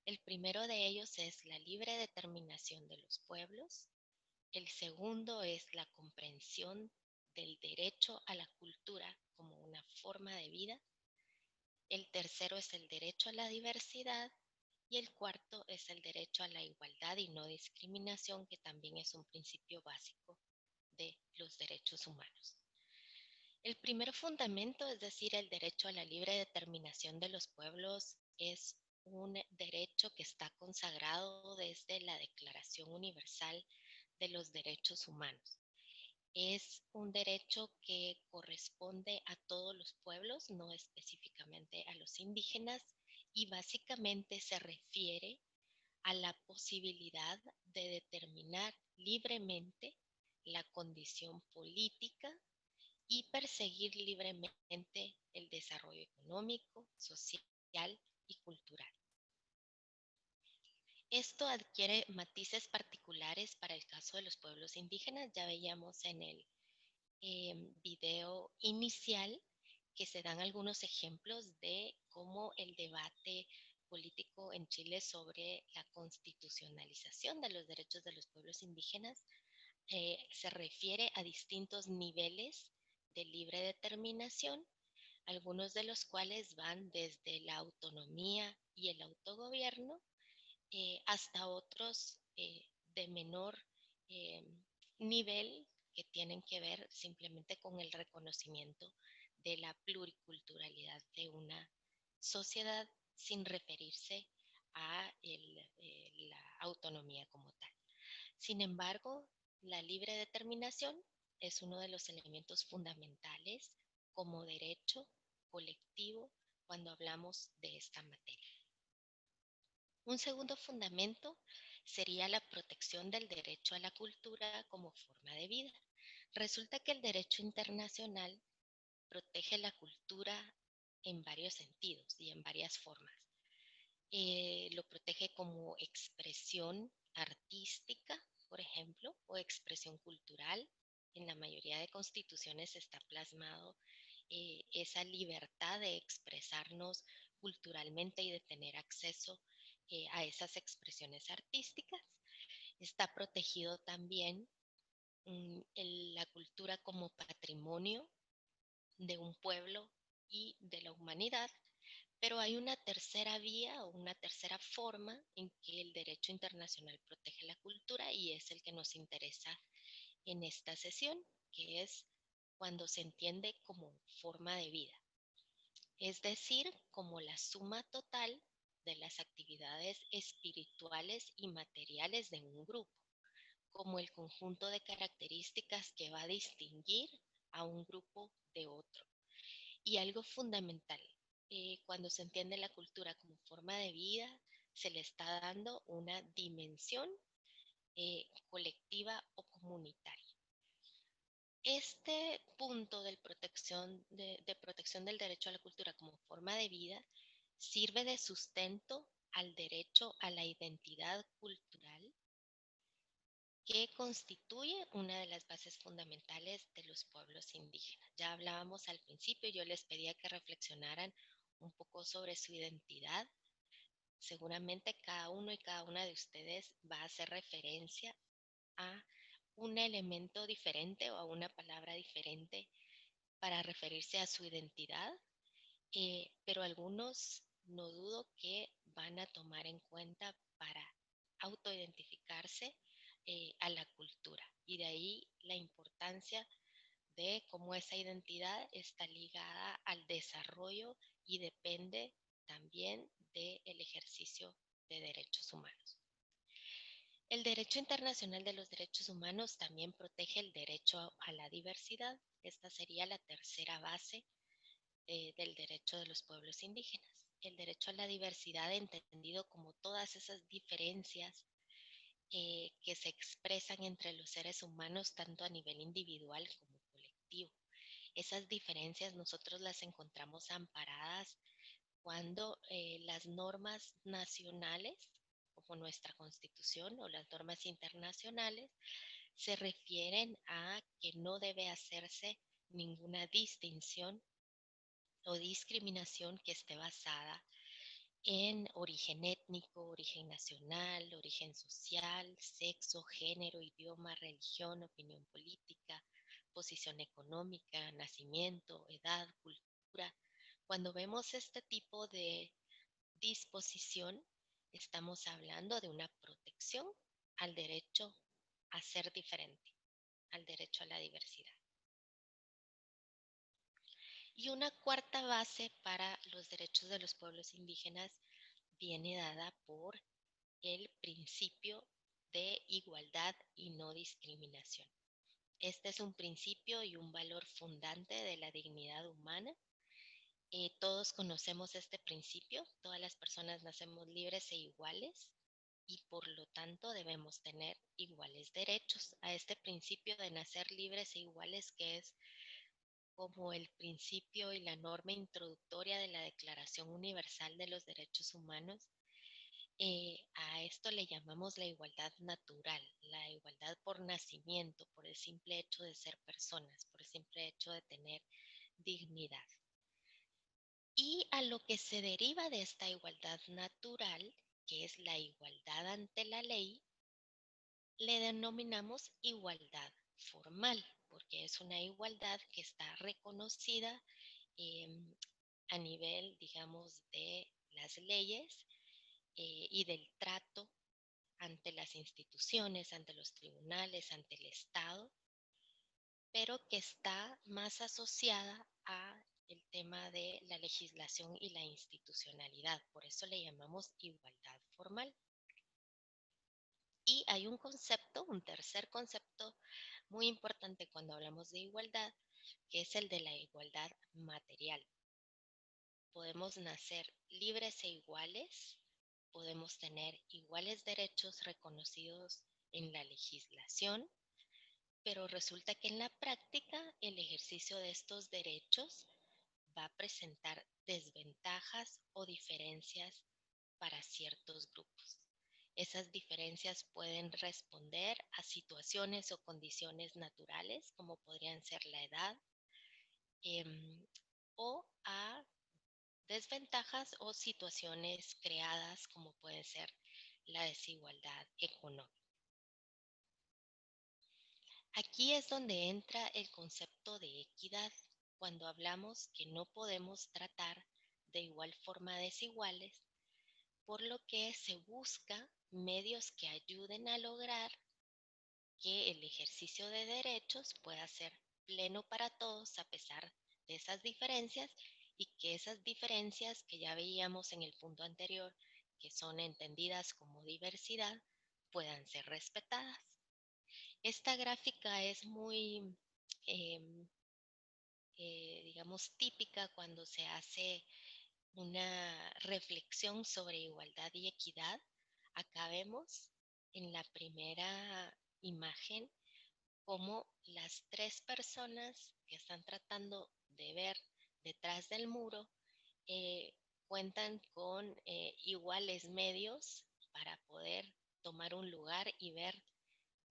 El primero de ellos es la libre determinación de los pueblos. El segundo es la comprensión del derecho a la cultura como una forma de vida. El tercero es el derecho a la diversidad. Y el cuarto es el derecho a la igualdad y no discriminación, que también es un principio básico de los derechos humanos. El primer fundamento, es decir, el derecho a la libre determinación de los pueblos, es un derecho que está consagrado desde la Declaración Universal de los Derechos Humanos. Es un derecho que corresponde a todos los pueblos, no específicamente a los indígenas, y básicamente se refiere a la posibilidad de determinar libremente la condición política y perseguir libremente el desarrollo económico, social y cultural. Esto adquiere matices particulares para el caso de los pueblos indígenas. Ya veíamos en el video inicial que se dan algunos ejemplos de cómo el debate político en Chile sobre la constitucionalización de los derechos de los pueblos indígenas se refiere a distintos niveles de libre determinación, algunos de los cuales van desde la autonomía y el autogobierno hasta otros de menor eh, nivel que tienen que ver simplemente con el reconocimiento de la pluriculturalidad de una sociedad sin referirse a la autonomía como tal. Sin embargo, la libre determinación es uno de los elementos fundamentales como derecho colectivo cuando hablamos de esta materia. Un segundo fundamento sería la protección del derecho a la cultura como forma de vida. Resulta que el derecho internacional protege la cultura en varios sentidos y en varias formas. Lo protege como expresión artística, por ejemplo, o expresión cultural. En la mayoría de constituciones está plasmado esa libertad de expresarnos culturalmente y de tener acceso a esas expresiones artísticas. Está protegido también la cultura como patrimonio de un pueblo y de la humanidad, pero hay una tercera vía o una tercera forma en que el derecho internacional protege la cultura y es el que nos interesa en esta sesión, que es cuando se entiende como forma de vida, es decir, como la suma total de las actividades espirituales y materiales de un grupo, como el conjunto de características que va a distinguir a un grupo de otro. Y algo fundamental, cuando se entiende la cultura como forma de vida, se le está dando una dimensión colectiva o comunitaria. Este punto de protección del derecho a la cultura como forma de vida sirve de sustento al derecho a la identidad cultural que constituye una de las bases fundamentales de los pueblos indígenas. Ya hablábamos al principio, yo les pedía que reflexionaran un poco sobre su identidad. Seguramente cada uno y cada una de ustedes va a hacer referencia a un elemento diferente o a una palabra diferente para referirse a su identidad, pero algunos no dudo que van a tomar en cuenta para autoidentificarse a la cultura. Y de ahí la importancia de cómo esa identidad está ligada al desarrollo y depende también del ejercicio de derechos humanos. El derecho internacional de los derechos humanos también protege el derecho a la diversidad. Esta sería la tercera base del derecho de los pueblos indígenas. El derecho a la diversidad entendido como todas esas diferencias que se expresan entre los seres humanos tanto a nivel individual como colectivo. Esas diferencias nosotros las encontramos amparadas cuando las normas nacionales, como nuestra Constitución o las normas internacionales, se refieren a que no debe hacerse ninguna distinción o discriminación que esté basada en origen étnico, origen nacional, origen social, sexo, género, idioma, religión, opinión política, posición económica, nacimiento, edad, cultura. Cuando vemos este tipo de disposición, estamos hablando de una protección al derecho a ser diferente, al derecho a la diversidad. Y una cuarta base para los derechos de los pueblos indígenas viene dada por el principio de igualdad y no discriminación. Este es un principio y un valor fundante de la dignidad humana. Todos conocemos este principio, todas las personas nacemos libres e iguales y por lo tanto debemos tener iguales derechos. A este principio de nacer libres e iguales, que es como el principio y la norma introductoria de la Declaración Universal de los Derechos Humanos, a esto le llamamos la igualdad natural, la igualdad por nacimiento, por el simple hecho de ser personas, por el simple hecho de tener dignidad. y a lo que se deriva de esta igualdad natural, que es la igualdad ante la ley, le denominamos igualdad formal, porque es una igualdad que está reconocida a nivel, digamos, de las leyes y del trato ante las instituciones, ante los tribunales, ante el Estado, pero que está más asociada a el tema de la legislación y la institucionalidad. Por eso le llamamos igualdad formal. Y hay un concepto, un tercer concepto muy importante cuando hablamos de igualdad, que es el de la igualdad material. Podemos nacer libres e iguales, podemos tener iguales derechos reconocidos en la legislación, pero resulta que en la práctica el ejercicio de estos derechos va a presentar desventajas o diferencias para ciertos grupos. Esas diferencias pueden responder a situaciones o condiciones naturales, como podrían ser la edad, o a desventajas o situaciones creadas, como puede ser la desigualdad económica. Aquí es donde entra el concepto de equidad, cuando hablamos que no podemos tratar de igual forma a desiguales, por lo que se busca medios que ayuden a lograr que el ejercicio de derechos pueda ser pleno para todos a pesar de esas diferencias y que esas diferencias que ya veíamos en el punto anterior, que son entendidas como diversidad, puedan ser respetadas. Esta gráfica es muy, eh, digamos, típica cuando se hace una reflexión sobre igualdad y equidad. Acá vemos en la primera imagen cómo las tres personas que están tratando de ver detrás del muro eh, cuentan con iguales medios para poder tomar un lugar y ver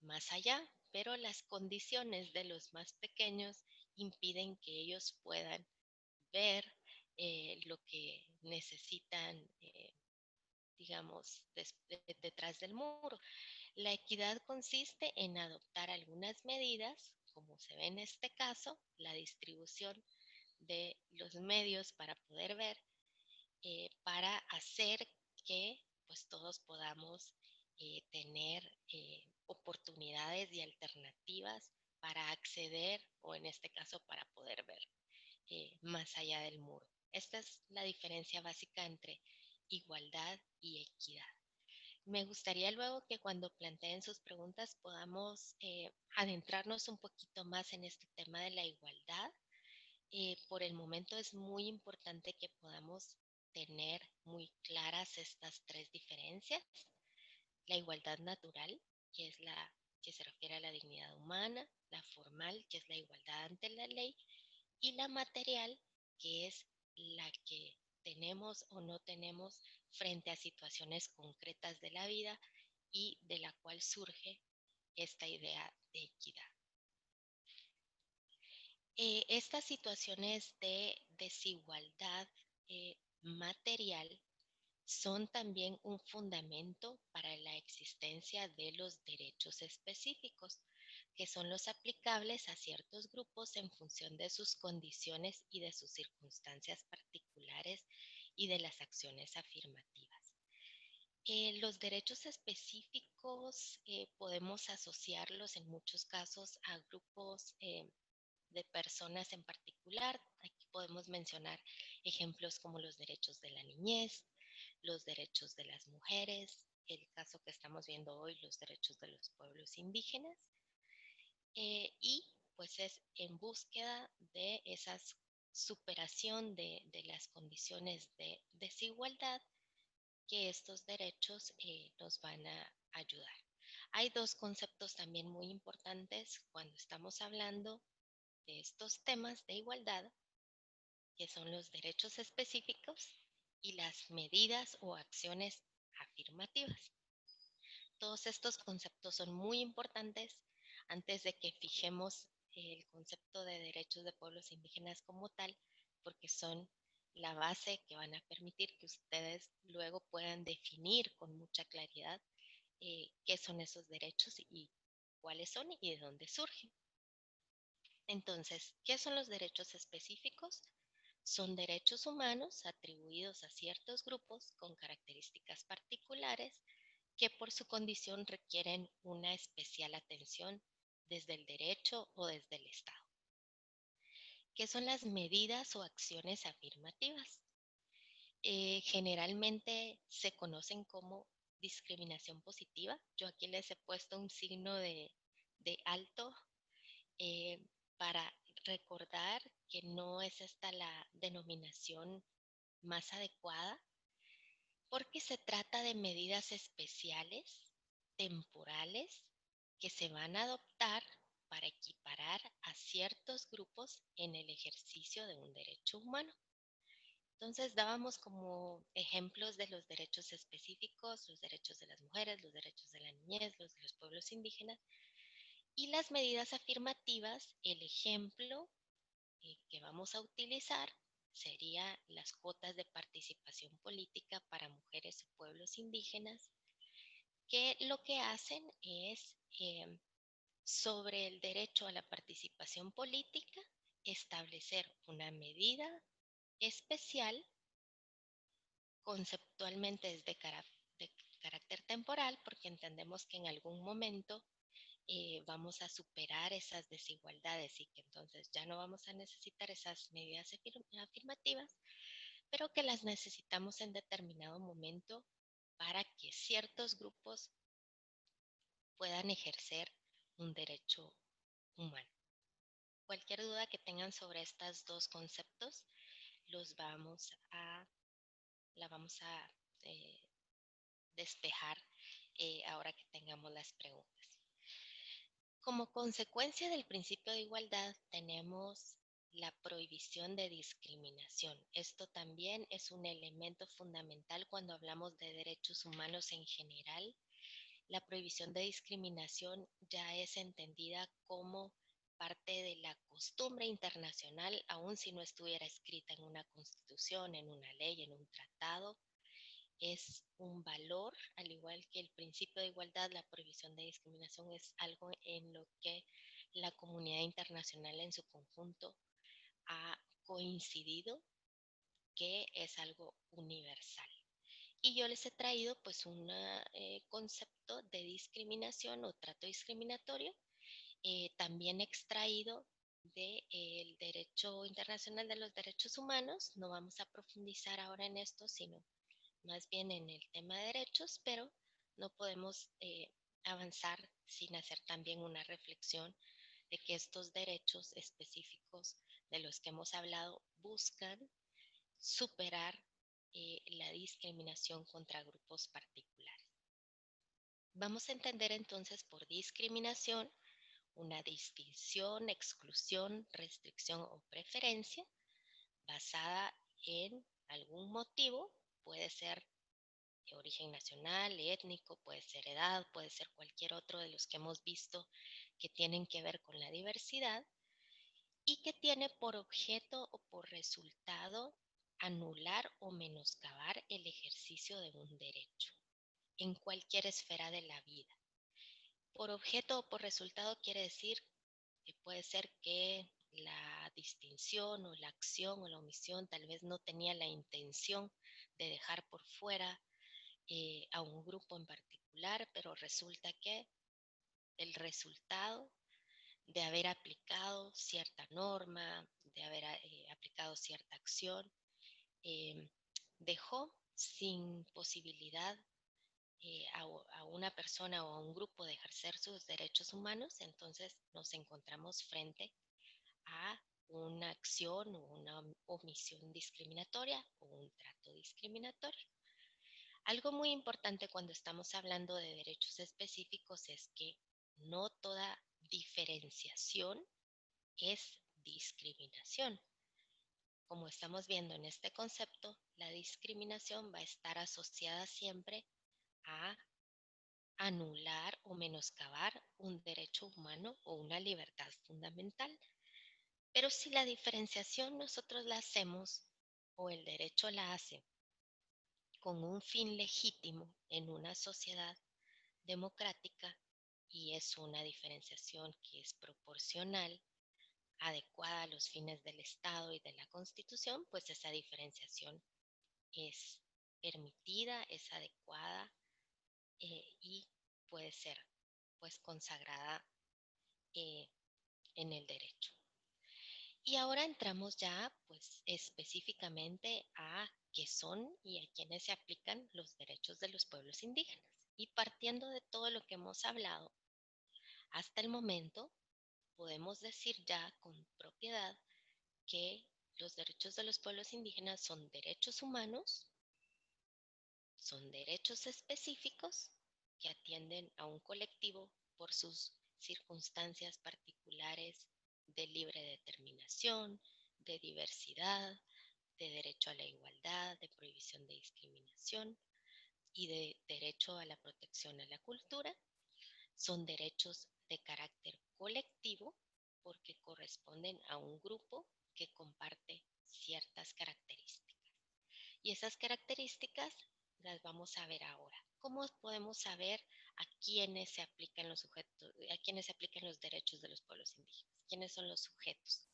más allá, pero las condiciones de los más pequeños impiden que ellos puedan ver lo que necesitan, digamos, detrás del muro. La equidad consiste en adoptar algunas medidas, como se ve en este caso, la distribución de los medios para poder ver, para hacer que pues todos podamos tener oportunidades y alternativas para acceder o en este caso para poder ver más allá del muro. Esta es la diferencia básica entre igualdad y equidad. Me gustaría luego que cuando planteen sus preguntas podamos adentrarnos un poquito más en este tema de la igualdad. Por el momento es muy importante que podamos tener muy claras estas tres diferencias. La igualdad natural, que es la que se refiere a la dignidad humana, la formal, que es la igualdad ante la ley, y la material, que es la que tenemos o no tenemos frente a situaciones concretas de la vida y de la cual surge esta idea de equidad. Estas situaciones de desigualdad material son también un fundamento para la existencia de los derechos específicos, que son los aplicables a ciertos grupos en función de sus condiciones y de sus circunstancias particulares y de las acciones afirmativas. Los derechos específicos podemos asociarlos en muchos casos a grupos de personas en particular. Aquí podemos mencionar ejemplos como los derechos de la niñez, los derechos de las mujeres, el caso que estamos viendo hoy, los derechos de los pueblos indígenas, y pues es en búsqueda de esa superación de las condiciones de desigualdad que estos derechos nos van a ayudar. Hay dos conceptos también muy importantes cuando estamos hablando de estos temas de igualdad, que son los derechos específicos y las medidas o acciones afirmativas. Todos estos conceptos son muy importantes antes de que fijemos el concepto de derechos de pueblos indígenas como tal, porque son la base que van a permitir que ustedes luego puedan definir con mucha claridad qué son esos derechos y cuáles son y de dónde surgen. Entonces, ¿qué son los derechos específicos? Son derechos humanos atribuidos a ciertos grupos con características particulares que por su condición requieren una especial atención desde el derecho o desde el Estado. ¿Qué son las medidas o acciones afirmativas? Generalmente se conocen como discriminación positiva. Yo aquí les he puesto un signo de alto eh, para recordar que no es esta la denominación más adecuada, porque se trata de medidas especiales, temporales, que se van a adoptar para equiparar a ciertos grupos en el ejercicio de un derecho humano. Entonces dábamos como ejemplos de los derechos específicos, los derechos de las mujeres, los derechos de la niñez, los de los pueblos indígenas, y las medidas afirmativas. El ejemplo que vamos a utilizar sería las cuotas de participación política para mujeres y pueblos indígenas, que lo que hacen es sobre el derecho a la participación política establecer una medida especial. Conceptualmente es de carácter temporal, porque entendemos que en algún momento vamos a superar esas desigualdades y que entonces ya no vamos a necesitar esas medidas afirmativas, pero que las necesitamos en determinado momento para que ciertos grupos puedan ejercer un derecho humano. Cualquier duda que tengan sobre estos dos conceptos, los vamos a, la vamos a despejar ahora que tengamos las preguntas. Como consecuencia del principio de igualdad tenemos la prohibición de discriminación. Esto también es un elemento fundamental cuando hablamos de derechos humanos en general. La prohibición de discriminación ya es entendida como parte de la costumbre internacional, aun si no estuviera escrita en una constitución, en una ley, en un tratado. Es un valor, al igual que el principio de igualdad. La prohibición de discriminación es algo en lo que la comunidad internacional en su conjunto ha coincidido que es algo universal. Y yo les he traído pues un concepto de discriminación o trato discriminatorio, también extraído del derecho internacional de los derechos humanos. No vamos a profundizar ahora en esto, sino más bien en el tema de derechos, pero no podemos avanzar sin hacer también una reflexión de que estos derechos específicos de los que hemos hablado buscan superar la discriminación contra grupos particulares. Vamos a entender entonces por discriminación una distinción, exclusión, restricción o preferencia basada en algún motivo. Puede ser de origen nacional, étnico, puede ser edad, puede ser cualquier otro de los que hemos visto que tienen que ver con la diversidad, y que tiene por objeto o por resultado anular o menoscabar el ejercicio de un derecho en cualquier esfera de la vida. Por objeto o por resultado quiere decir que puede ser que la distinción o la acción o la omisión tal vez no tenía la intención de dejar por fuera a un grupo en particular, pero resulta que el resultado de haber aplicado cierta norma, de haber aplicado cierta acción, eh, dejó sin posibilidad a una persona o a un grupo de ejercer sus derechos humanos. Entonces nos encontramos frente a una acción o una omisión discriminatoria o un trato discriminatorio. Algo muy importante cuando estamos hablando de derechos específicos es que no toda diferenciación es discriminación. Como estamos viendo en este concepto, la discriminación va a estar asociada siempre a anular o menoscabar un derecho humano o una libertad fundamental. Pero si la diferenciación nosotros la hacemos o el derecho la hace con un fin legítimo en una sociedad democrática y es una diferenciación que es proporcional, adecuada a los fines del Estado y de la Constitución, pues esa diferenciación es permitida, es adecuada y puede ser pues consagrada eh, en el derecho. Y ahora entramos ya pues específicamente a qué son y a quiénes se aplican los derechos de los pueblos indígenas. Y partiendo de todo lo que hemos hablado hasta el momento, podemos decir ya con propiedad que los derechos de los pueblos indígenas son derechos humanos, son derechos específicos que atienden a un colectivo por sus circunstancias particulares de libre determinación, de diversidad, de derecho a la igualdad, de prohibición de discriminación y de derecho a la protección a la cultura. Son derechos de carácter colectivo porque corresponden a un grupo que comparte ciertas características. Y esas características las vamos a ver ahora. ¿Cómo podemos saber a quiénes se aplican los sujetos, a quiénes se aplican los derechos de los pueblos indígenas? ¿Quiénes son los sujetos?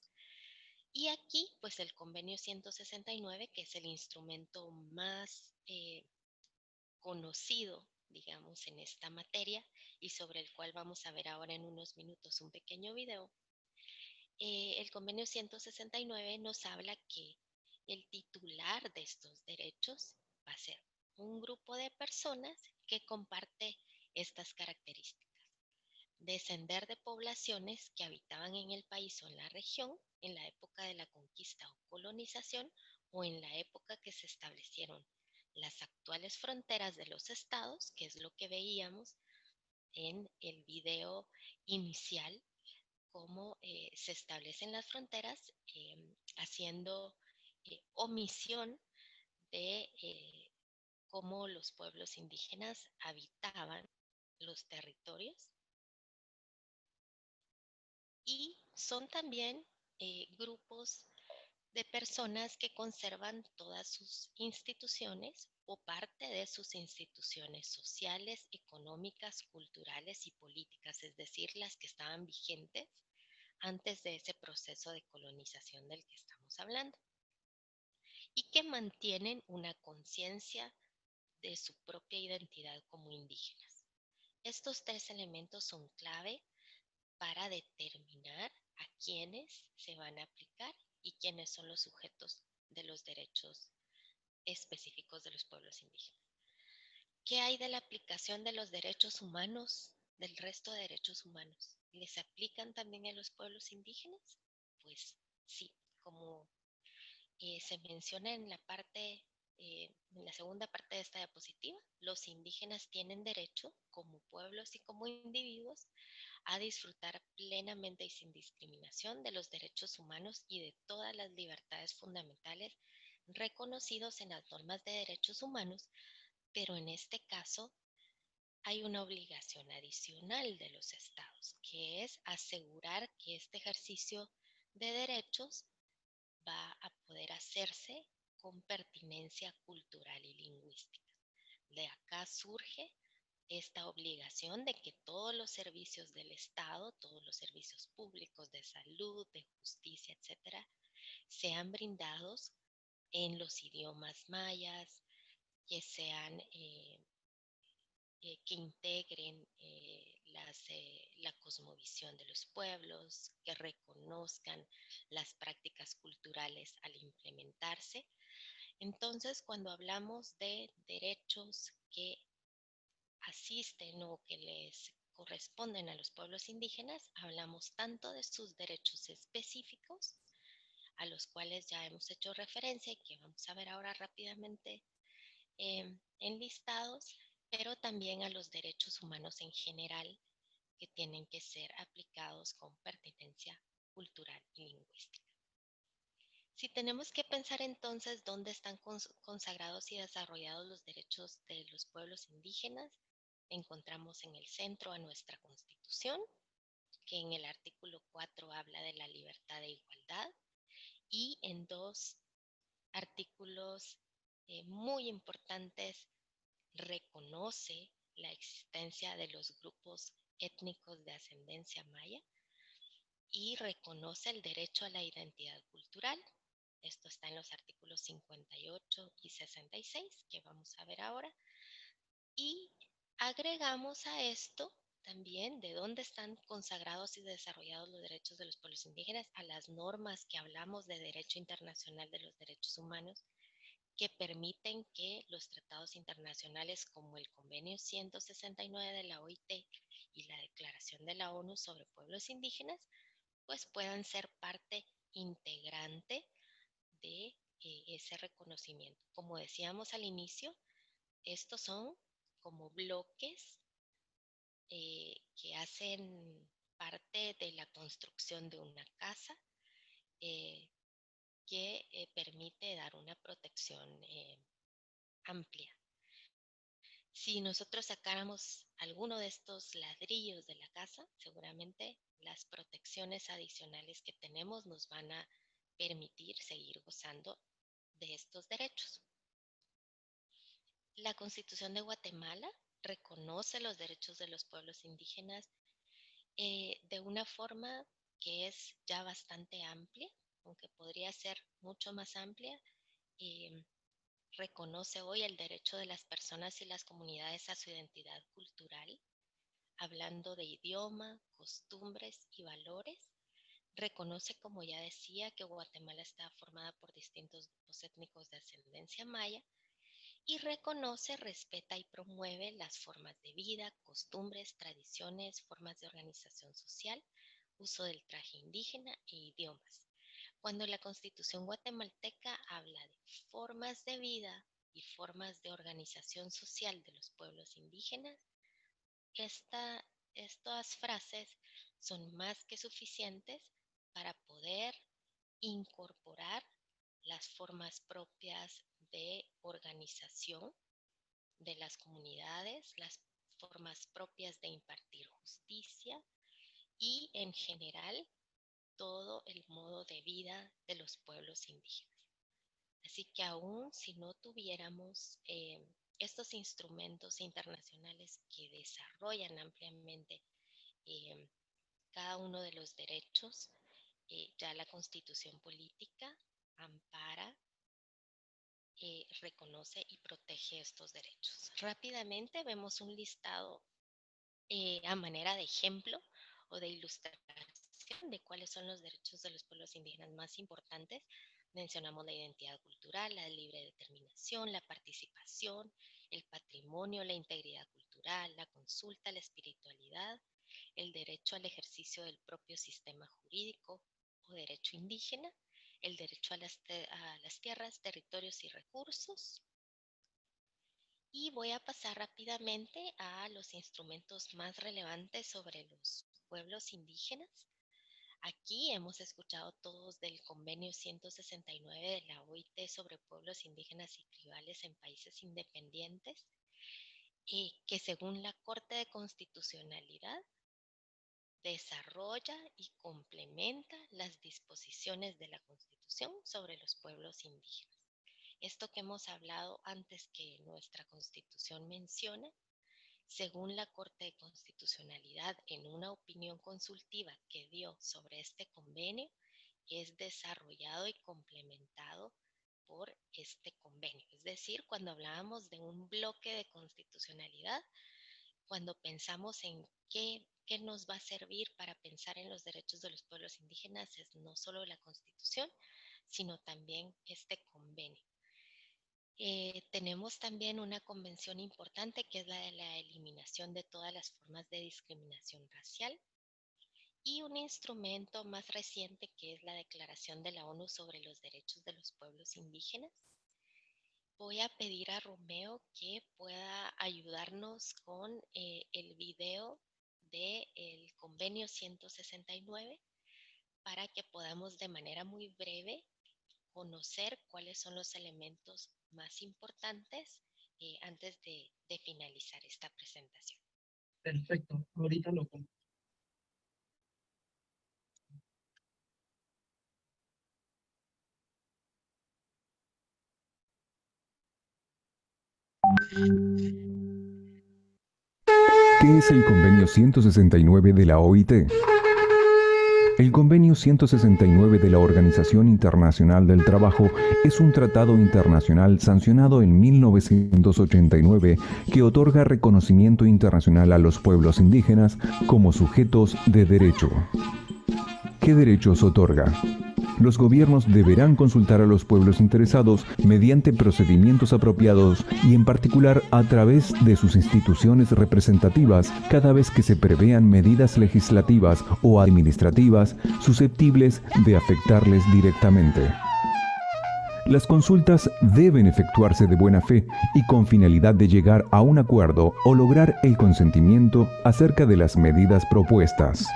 Y aquí, pues el convenio 169, que es el instrumento más conocido, digamos, en esta materia y sobre el cual vamos a ver ahora en unos minutos un pequeño video. El convenio 169 nos habla que el titular de estos derechos va a ser un grupo de personas que comparte estas características. Descender de poblaciones que habitaban en el país o en la región en la época de la conquista o colonización o en la época que se establecieron las actuales fronteras de los estados, que es lo que veíamos en el video inicial, cómo se establecen las fronteras, haciendo omisión de cómo los pueblos indígenas habitaban los territorios y son también grupos de personas que conservan todas sus instituciones o parte de sus instituciones sociales, económicas, culturales y políticas, es decir, las que estaban vigentes antes de ese proceso de colonización del que estamos hablando, y que mantienen una conciencia de su propia identidad como indígenas. Estos tres elementos son clave para determinar a quiénes se van a aplicar y quiénes son los sujetos de los derechos específicos de los pueblos indígenas. ¿Qué hay de la aplicación de los derechos humanos, del resto de derechos humanos? ¿Les aplican también a los pueblos indígenas? Pues sí, como se menciona en la segunda parte de esta diapositiva, los indígenas tienen derecho, como pueblos y como individuos, a disfrutar plenamente y sin discriminación de los derechos humanos y de todas las libertades fundamentales reconocidos en las normas de derechos humanos, pero en este caso hay una obligación adicional de los estados, que es asegurar que este ejercicio de derechos va a poder hacerse con pertinencia cultural y lingüística. De acá surge esta obligación de que todos los servicios del Estado, todos los servicios públicos de salud, de justicia, etcétera, sean brindados en los idiomas mayas, que sean que integren la cosmovisión de los pueblos, que reconozcan las prácticas culturales al implementarse. Entonces, cuando hablamos de derechos que asisten o que les corresponden a los pueblos indígenas, hablamos tanto de sus derechos específicos, a los cuales ya hemos hecho referencia y que vamos a ver ahora rápidamente enlistados, pero también a los derechos humanos en general que tienen que ser aplicados con pertinencia cultural y lingüística. Si tenemos que pensar entonces dónde están consagrados y desarrollados los derechos de los pueblos indígenas, encontramos en el centro a nuestra Constitución, que en el artículo 4 habla de la libertad de igualdad, y en dos artículos muy importantes, reconoce la existencia de los grupos étnicos de ascendencia maya y reconoce el derecho a la identidad cultural. Esto está en los artículos 58 y 66 que vamos a ver ahora. Y agregamos a esto también de dónde están consagrados y desarrollados los derechos de los pueblos indígenas a las normas que hablamos de derecho internacional de los derechos humanos que permiten que los tratados internacionales como el Convenio 169 de la OIT y la Declaración de la ONU sobre pueblos indígenas pues puedan ser parte integrante de ese reconocimiento. Como decíamos al inicio, estos son como bloques que hacen parte de la construcción de una casa eh, que permite dar una protección amplia. Si nosotros sacáramos alguno de estos ladrillos de la casa, seguramente las protecciones adicionales que tenemos nos van a permitir seguir gozando de estos derechos. La Constitución de Guatemala reconoce los derechos de los pueblos indígenas de una forma que es ya bastante amplia, aunque podría ser mucho más amplia. Eh, Reconoce hoy el derecho de las personas y las comunidades a su identidad cultural, hablando de idioma, costumbres y valores. Reconoce, como ya decía, que Guatemala está formada por distintos grupos étnicos de ascendencia maya y reconoce, respeta y promueve las formas de vida, costumbres, tradiciones, formas de organización social, uso del traje indígena e idiomas. Cuando la Constitución guatemalteca habla de formas de vida y formas de organización social de los pueblos indígenas, estas frases son más que suficientes para poder incorporar las formas propias de organización de las comunidades, las formas propias de impartir justicia y en general todo el modo de vida de los pueblos indígenas. Así que aún si no tuviéramos estos instrumentos internacionales que desarrollan ampliamente eh, cada uno de los derechos, ya la Constitución política ampara, reconoce y protege estos derechos. Rápidamente vemos un listado a manera de ejemplo o de ilustración de cuáles son los derechos de los pueblos indígenas más importantes. Mencionamos la identidad cultural, la libre determinación, la participación, el patrimonio, la integridad cultural, la consulta, la espiritualidad, el derecho al ejercicio del propio sistema jurídico o derecho indígena, el derecho a las tierras, territorios y recursos. Y voy a pasar rápidamente a los instrumentos más relevantes sobre los pueblos indígenas. Aquí hemos escuchado todos del Convenio 169 de la OIT sobre pueblos indígenas y tribales en países independientes, que según la Corte de Constitucionalidad desarrolla y complementa las disposiciones de la Constitución sobre los pueblos indígenas. Esto que hemos hablado antes que nuestra Constitución menciona, según la Corte de Constitucionalidad, en una opinión consultiva que dio sobre este convenio, es desarrollado y complementado por este convenio. Es decir, cuando hablábamos de un bloque de constitucionalidad, cuando pensamos en qué nos va a servir para pensar en los derechos de los pueblos indígenas, es no solo la Constitución, sino también este convenio. Tenemos también una convención importante que es la de la eliminación de todas las formas de discriminación racial y un instrumento más reciente que es la Declaración de la ONU sobre los Derechos de los Pueblos Indígenas. Voy a pedir a Romeo que pueda ayudarnos con el video del convenio 169 para que podamos de manera muy breve conocer cuáles son los elementos más importantes antes de finalizar esta presentación. Perfecto, ahorita lo pongo. ¿Qué es el Convenio 169 de la OIT? El Convenio 169 de la Organización Internacional del Trabajo es un tratado internacional sancionado en 1989 que otorga reconocimiento internacional a los pueblos indígenas como sujetos de derecho. ¿Qué derechos otorga? Los gobiernos deberán consultar a los pueblos interesados mediante procedimientos apropiados y en particular a través de sus instituciones representativas cada vez que se prevean medidas legislativas o administrativas susceptibles de afectarles directamente. Las consultas deben efectuarse de buena fe y con finalidad de llegar a un acuerdo o lograr el consentimiento acerca de las medidas propuestas.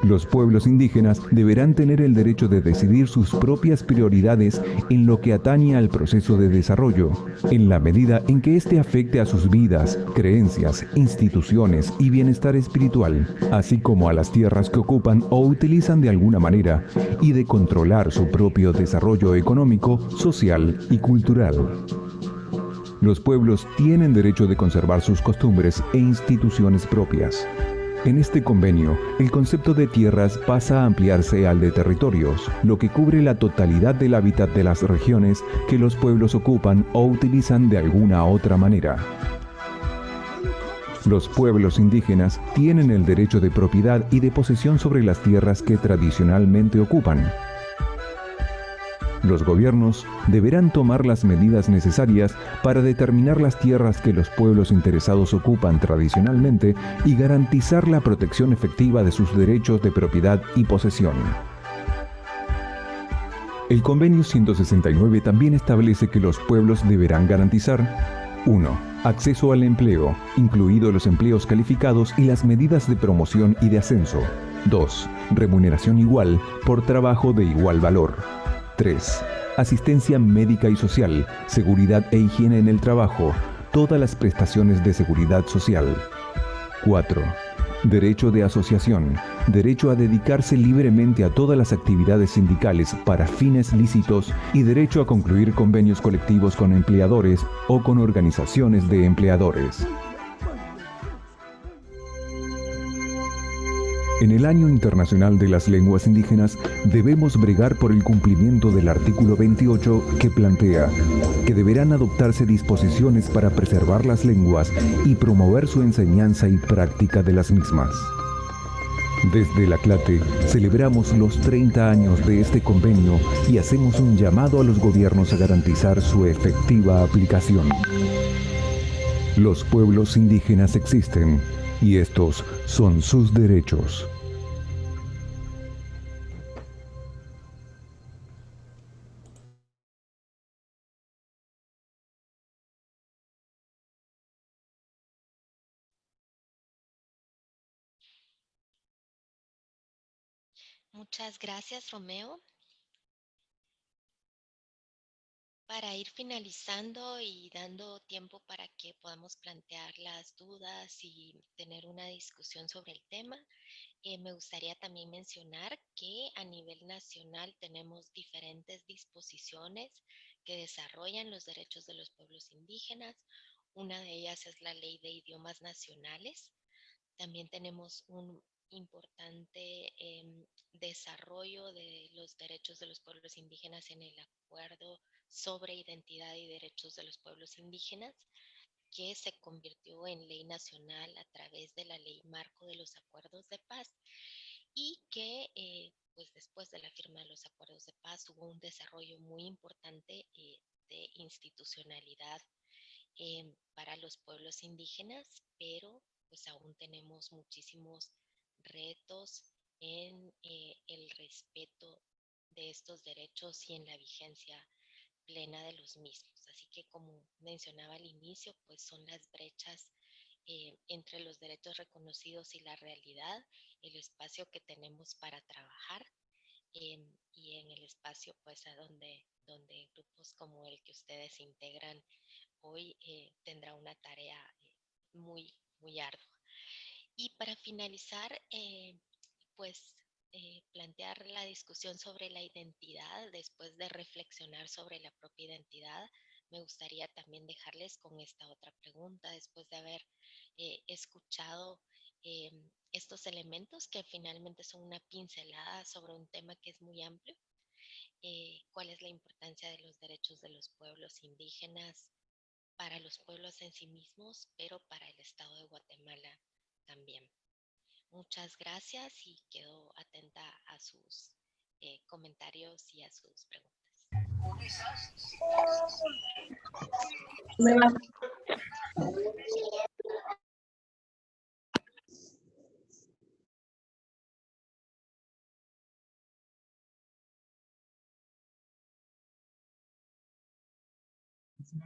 Los pueblos indígenas deberán tener el derecho de decidir sus propias prioridades en lo que atañe al proceso de desarrollo, en la medida en que éste afecte a sus vidas, creencias, instituciones y bienestar espiritual, así como a las tierras que ocupan o utilizan de alguna manera, y de controlar su propio desarrollo económico, social y cultural. Los pueblos tienen derecho de conservar sus costumbres e instituciones propias. En este convenio, el concepto de tierras pasa a ampliarse al de territorios, lo que cubre la totalidad del hábitat de las regiones que los pueblos ocupan o utilizan de alguna otra manera. Los pueblos indígenas tienen el derecho de propiedad y de posesión sobre las tierras que tradicionalmente ocupan. Los gobiernos deberán tomar las medidas necesarias para determinar las tierras que los pueblos interesados ocupan tradicionalmente y garantizar la protección efectiva de sus derechos de propiedad y posesión. El Convenio 169 también establece que los pueblos deberán garantizar 1. Acceso al empleo, incluidos los empleos calificados y las medidas de promoción y de ascenso. 2. Remuneración igual por trabajo de igual valor. 3. Asistencia médica y social, seguridad e higiene en el trabajo, todas las prestaciones de seguridad social. 4. Derecho de asociación, derecho a dedicarse libremente a todas las actividades sindicales para fines lícitos y derecho a concluir convenios colectivos con empleadores o con organizaciones de empleadores. En el Año Internacional de las Lenguas Indígenas debemos bregar por el cumplimiento del artículo 28 que plantea que deberán adoptarse disposiciones para preservar las lenguas y promover su enseñanza y práctica de las mismas. Desde la CLATE celebramos los 30 años de este convenio y hacemos un llamado a los gobiernos a garantizar su efectiva aplicación. Los pueblos indígenas existen y estos son sus derechos. Muchas gracias, Romeo. Para ir finalizando y dando tiempo para que podamos plantear las dudas y tener una discusión sobre el tema, me gustaría también mencionar que a nivel nacional tenemos diferentes disposiciones que desarrollan los derechos de los pueblos indígenas. Una de ellas es la Ley de Idiomas Nacionales. También tenemos un importante desarrollo de los derechos de los pueblos indígenas en el Acuerdo sobre Identidad y Derechos de los Pueblos Indígenas, que se convirtió en ley nacional a través de la Ley Marco de los Acuerdos de Paz y que pues después de la firma de los Acuerdos de Paz hubo un desarrollo muy importante de institucionalidad para los pueblos indígenas, pero pues aún tenemos muchísimos retos en el respeto de estos derechos y en la vigencia plena de los mismos. Así que como mencionaba al inicio, pues son las brechas entre los derechos reconocidos y la realidad, el espacio que tenemos para trabajar y en el espacio pues a donde grupos como el que ustedes integran hoy tendrá una tarea muy ardua. Y para finalizar, pues plantear la discusión sobre la identidad después de reflexionar sobre la propia identidad, me gustaría también dejarles con esta otra pregunta después de haber escuchado eh, estos elementos que finalmente son una pincelada sobre un tema que es muy amplio. ¿Cuál es la importancia de los derechos de los pueblos indígenas para los pueblos en sí mismos, pero para el Estado de Guatemala también? Muchas gracias y quedo atenta a sus comentarios y a sus preguntas.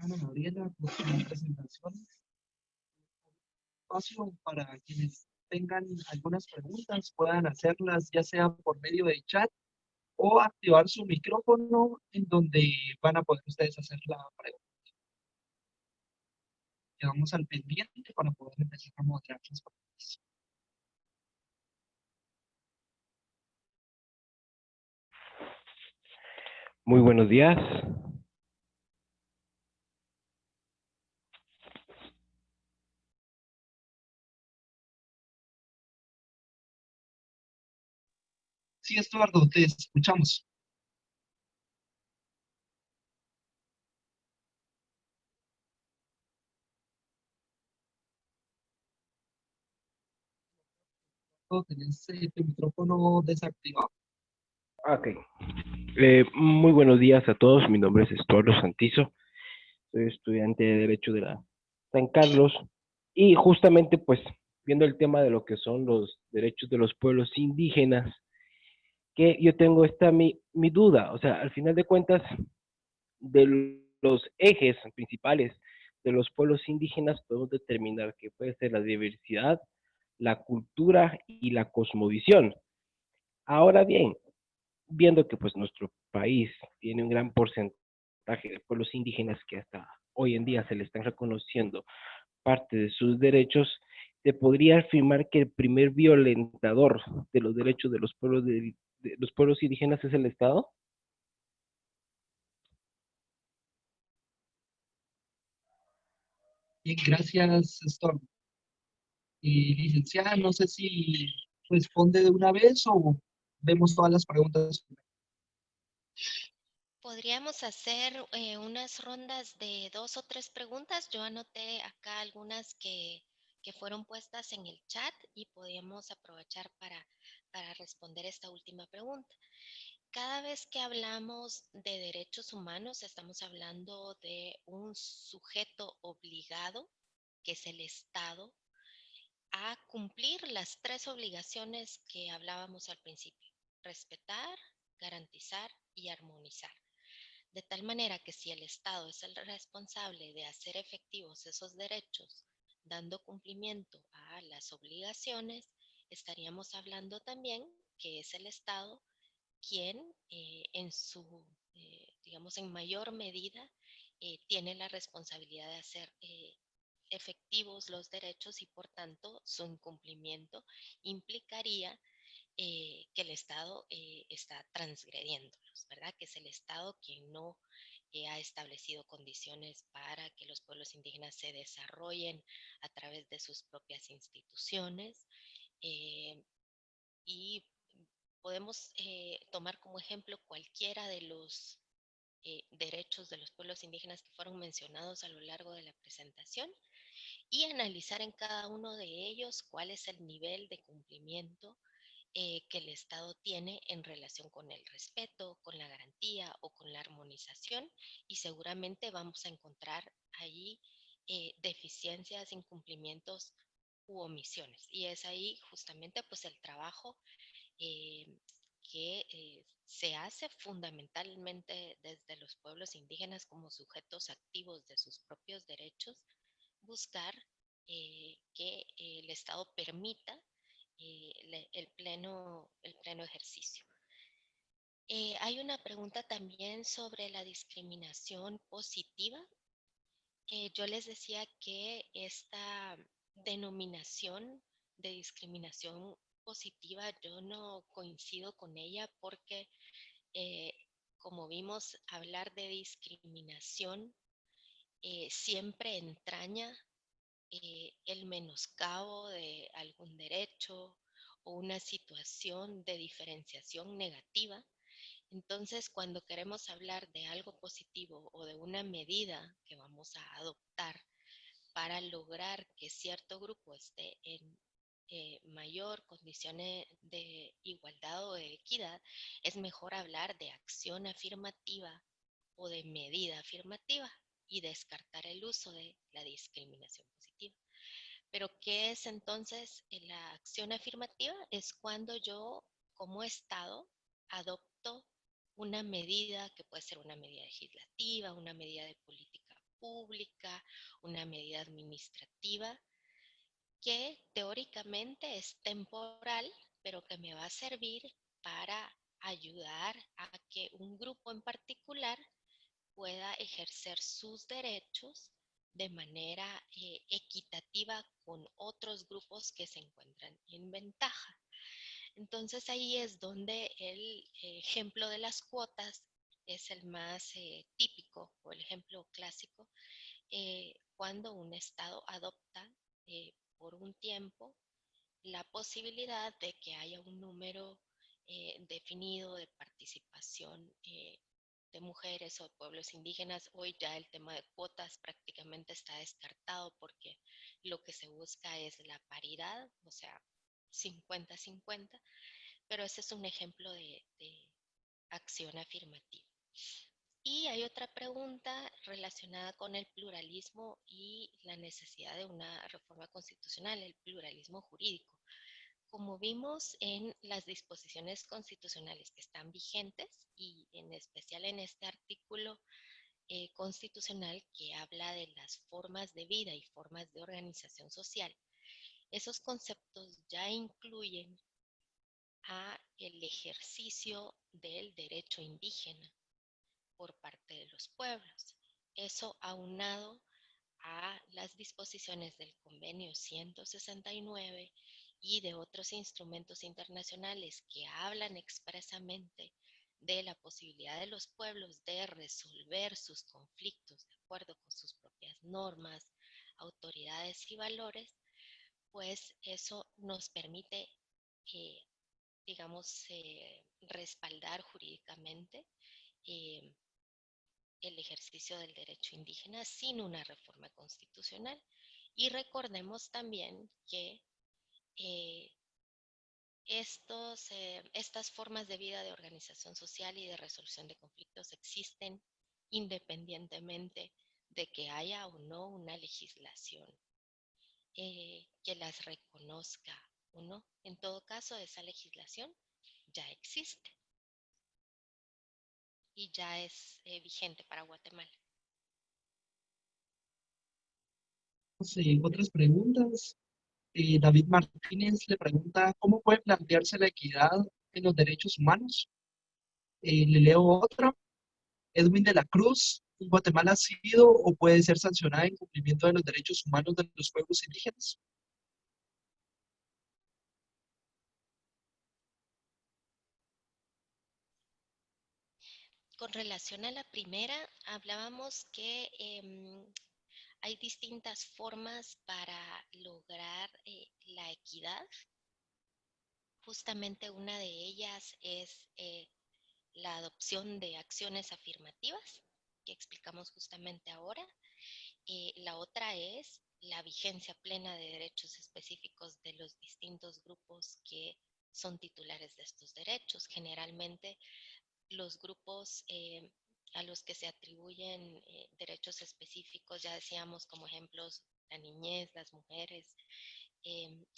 Ana Gabriela, por su presentación. Espacio para quienes tengan algunas preguntas, puedan hacerlas ya sea por medio de chat o activar su micrófono en donde van a poder ustedes hacer la pregunta. Quedamos al pendiente para poder empezar a moderar las preguntas. Muy buenos días. Sí, Estuardo, te escuchamos. Tenés tu micrófono desactivado. Ok. Muy buenos días a todos. Mi nombre es Estuardo Santizo. Soy estudiante de Derecho de la San Carlos. Y justamente, pues, viendo el tema de lo que son los derechos de los pueblos indígenas, que yo tengo mi duda. O sea, al final de cuentas, de los ejes principales de los pueblos indígenas, podemos determinar que puede ser la diversidad, la cultura y la cosmovisión. Ahora bien, viendo que pues nuestro país tiene un gran porcentaje de pueblos indígenas que hasta hoy en día se le están reconociendo parte de sus derechos, se podría afirmar que el primer violentador de los derechos de de los pueblos indígenas es el Estado. Bien, gracias, Estuardo. Licenciada, no sé si responde de una vez o vemos todas las preguntas. Podríamos hacer unas rondas de 2 o 3 preguntas. Yo anoté acá algunas que fueron puestas en el chat y podríamos aprovechar para responder esta última pregunta. Cada vez que hablamos de derechos humanos, estamos hablando de un sujeto obligado, que es el Estado, a cumplir las 3 obligaciones que hablábamos al principio: respetar, garantizar y armonizar. De tal manera que si el Estado es el responsable de hacer efectivos esos derechos, dando cumplimiento a las obligaciones, estaríamos hablando también que es el Estado quien digamos, en mayor medida tiene la responsabilidad de hacer efectivos los derechos y por tanto su incumplimiento implicaría que el Estado está transgrediéndolos, ¿verdad? Que es el Estado quien no ha establecido condiciones para que los pueblos indígenas se desarrollen a través de sus propias instituciones. eh, y podemos tomar como ejemplo cualquiera de los derechos de los pueblos indígenas que fueron mencionados a lo largo de la presentación y analizar en cada uno de ellos cuál es el nivel de cumplimiento que el Estado tiene en relación con el respeto, con la garantía o con la armonización, y seguramente vamos a encontrar allí deficiencias, incumplimientos u omisiones. Y es ahí justamente pues el trabajo eh, que se hace fundamentalmente desde los pueblos indígenas como sujetos activos de sus propios derechos, buscar que el Estado permita el pleno ejercicio. Hay una pregunta también sobre la discriminación positiva. Yo les decía que esta denominación de discriminación positiva, yo no coincido con ella porque, eh, como vimos, hablar de discriminación siempre entraña el menoscabo de algún derecho o una situación de diferenciación negativa. Entonces, cuando queremos hablar de algo positivo o de una medida que vamos a adoptar para lograr que cierto grupo esté en mayor condiciones de igualdad o de equidad, es mejor hablar de acción afirmativa o de medida afirmativa y descartar el uso de la discriminación positiva. Pero, ¿qué es entonces la acción afirmativa? Es cuando yo, como Estado, adopto una medida que puede ser una medida legislativa, una medida de política pública, una medida administrativa, que teóricamente es temporal, pero que me va a servir para ayudar a que un grupo en particular pueda ejercer sus derechos de manera equitativa con otros grupos que se encuentran en ventaja. Entonces ahí es donde el ejemplo de las cuotas es el más típico o el ejemplo clásico, cuando un Estado adopta por un tiempo la posibilidad de que haya un número definido de participación de mujeres o de pueblos indígenas. Hoy ya el tema de cuotas prácticamente está descartado porque lo que se busca es la paridad, o sea, 50-50, pero ese es un ejemplo de acción afirmativa. Y hay otra pregunta relacionada con el pluralismo y la necesidad de una reforma constitucional, el pluralismo jurídico. Como vimos en las disposiciones constitucionales que están vigentes y en especial en este artículo constitucional que habla de las formas de vida y formas de organización social, esos conceptos ya incluyen a el ejercicio del derecho indígena por parte de los pueblos. Eso aunado a las disposiciones del Convenio 169 y de otros instrumentos internacionales que hablan expresamente de la posibilidad de los pueblos de resolver sus conflictos de acuerdo con sus propias normas, autoridades y valores, pues eso nos permite, eh, digamos, respaldar jurídicamente eh, el ejercicio del derecho indígena sin una reforma constitucional. Y recordemos también que eh, estas formas de vida de organización social y de resolución de conflictos existen independientemente de que haya o no una legislación que las reconozca o no. En todo caso, esa legislación ya existe y ya es vigente para Guatemala. Otras preguntas. David Martínez le pregunta, ¿cómo puede plantearse la equidad en los derechos humanos? Le leo otra. Edwin de la Cruz, ¿Guatemala ha sido o puede ser sancionada en cumplimiento de los derechos humanos de los pueblos indígenas? Con relación a la primera, hablábamos que hay distintas formas para lograr la equidad. Justamente una de ellas es la adopción de acciones afirmativas, que explicamos justamente ahora. La otra es la vigencia plena de derechos específicos de los distintos grupos que son titulares de estos derechos. Generalmente los grupos a los que se atribuyen derechos específicos, ya decíamos como ejemplos la niñez, las mujeres,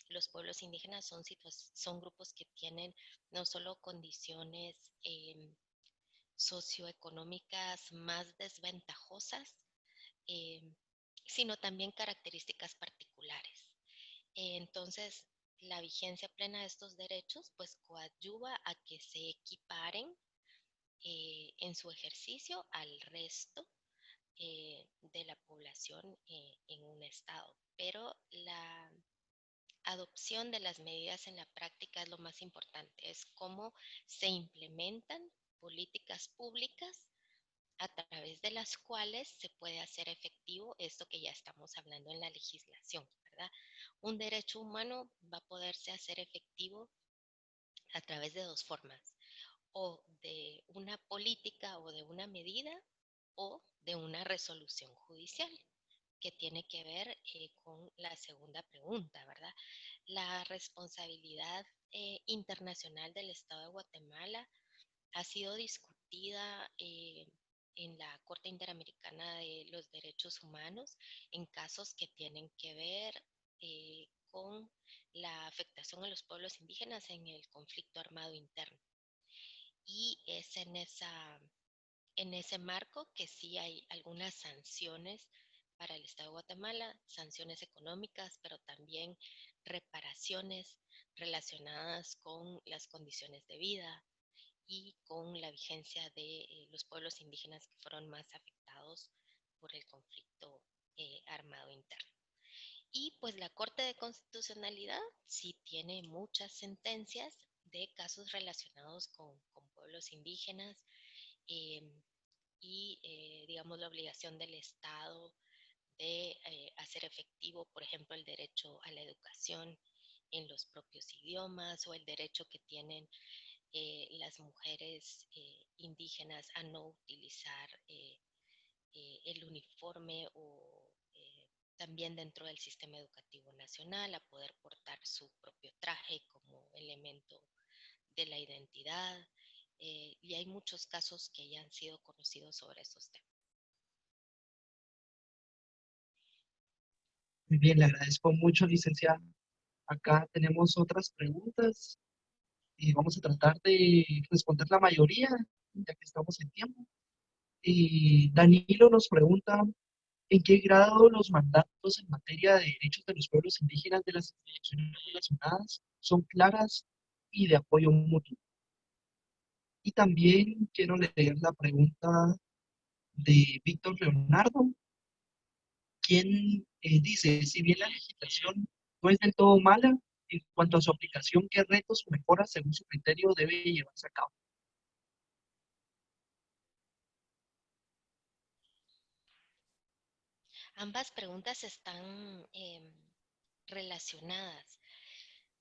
los pueblos indígenas son grupos que tienen no solo condiciones socioeconómicas más desventajosas, eh, sino también características particulares. Entonces, la vigencia plena de estos derechos pues coadyuva a que se equiparen en su ejercicio al resto de la población en un estado. Pero la adopción de las medidas en la práctica es lo más importante, es cómo se implementan políticas públicas a través través de las cuales se puede hacer efectivo esto que ya estamos hablando en la legislación, ¿verdad? Un derecho humano va a poderse hacer efectivo a través de dos formas, o de una política o de una medida o de una resolución judicial, que tiene que ver con la segunda pregunta, ¿verdad? La responsabilidad internacional del Estado de Guatemala ha sido discutida en la Corte Interamericana de los Derechos Humanos en casos que tienen que ver con la afectación a los pueblos indígenas en el conflicto armado interno. Y es en ese marco que sí hay algunas sanciones para el Estado de Guatemala, sanciones económicas, pero también reparaciones relacionadas con las condiciones de vida y con la vigencia de los pueblos indígenas que fueron más afectados por el conflicto armado interno. Y pues la Corte de Constitucionalidad sí tiene muchas sentencias de casos relacionados con pueblos indígenas, eh, y, digamos, la obligación del Estado de hacer efectivo, por ejemplo, el derecho a la educación en los propios idiomas o el derecho que tienen las mujeres indígenas a no utilizar el uniforme o también dentro del sistema educativo nacional a poder portar su propio traje como elemento de la identidad. Y hay muchos casos que ya han sido conocidos sobre esos temas. Muy bien, le agradezco mucho, licenciada. Acá tenemos otras preguntas y vamos a tratar de responder la mayoría, ya que estamos en tiempo. Y Danilo nos pregunta, ¿en qué grado los mandatos en materia de derechos de los pueblos indígenas de las instituciones relacionadas son claras y de apoyo mutuo? Y también quiero leer la pregunta de Víctor Leonardo, quien dice, si bien la legislación no es del todo mala, en cuanto a su aplicación, ¿qué retos o mejoras según su criterio debe llevarse a cabo? Ambas preguntas están relacionadas.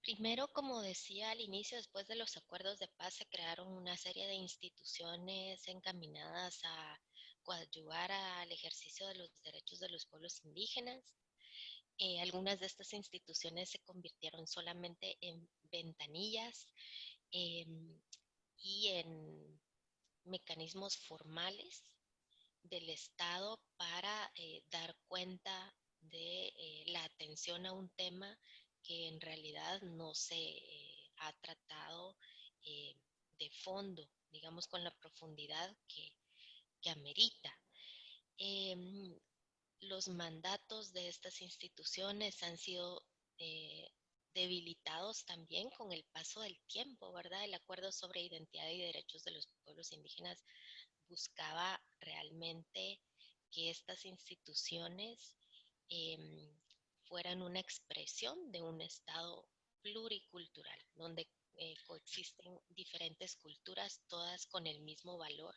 Primero, como decía al inicio, después de los acuerdos de paz se crearon una serie de instituciones encaminadas a coadyuvar al ejercicio de los derechos de los pueblos indígenas. Algunas de estas instituciones se convirtieron solamente en ventanillas em, y en mecanismos formales del Estado para dar cuenta de la atención a un tema que en realidad no se ha tratado eh, de fondo, digamos, con la profundidad que amerita. Em, los mandatos de estas instituciones han sido eh, debilitados también con el paso del tiempo, ¿verdad? El Acuerdo sobre Identidad y Derechos de los Pueblos Indígenas buscaba realmente que estas instituciones eh, fueran una expresión de un Estado pluricultural, donde coexisten diferentes culturas, todas con el mismo valor,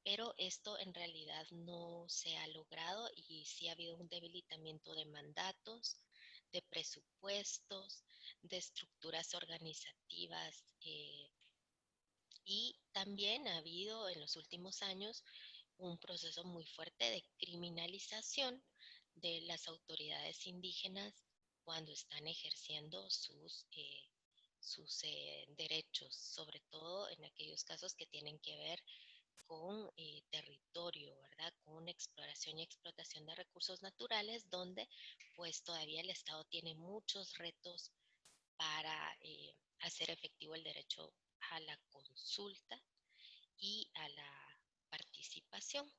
pero esto en realidad no se ha logrado y sí ha habido un debilitamiento de mandatos, de presupuestos, de estructuras organizativas, y también ha habido en los últimos años un proceso muy fuerte de criminalización de las autoridades indígenas cuando están ejerciendo sus derechos, sobre todo en aquellos casos que tienen que ver con territorio, ¿verdad? Con exploración y explotación de recursos naturales, donde pues todavía el Estado tiene muchos retos para hacer efectivo el derecho a la consulta y a la participación.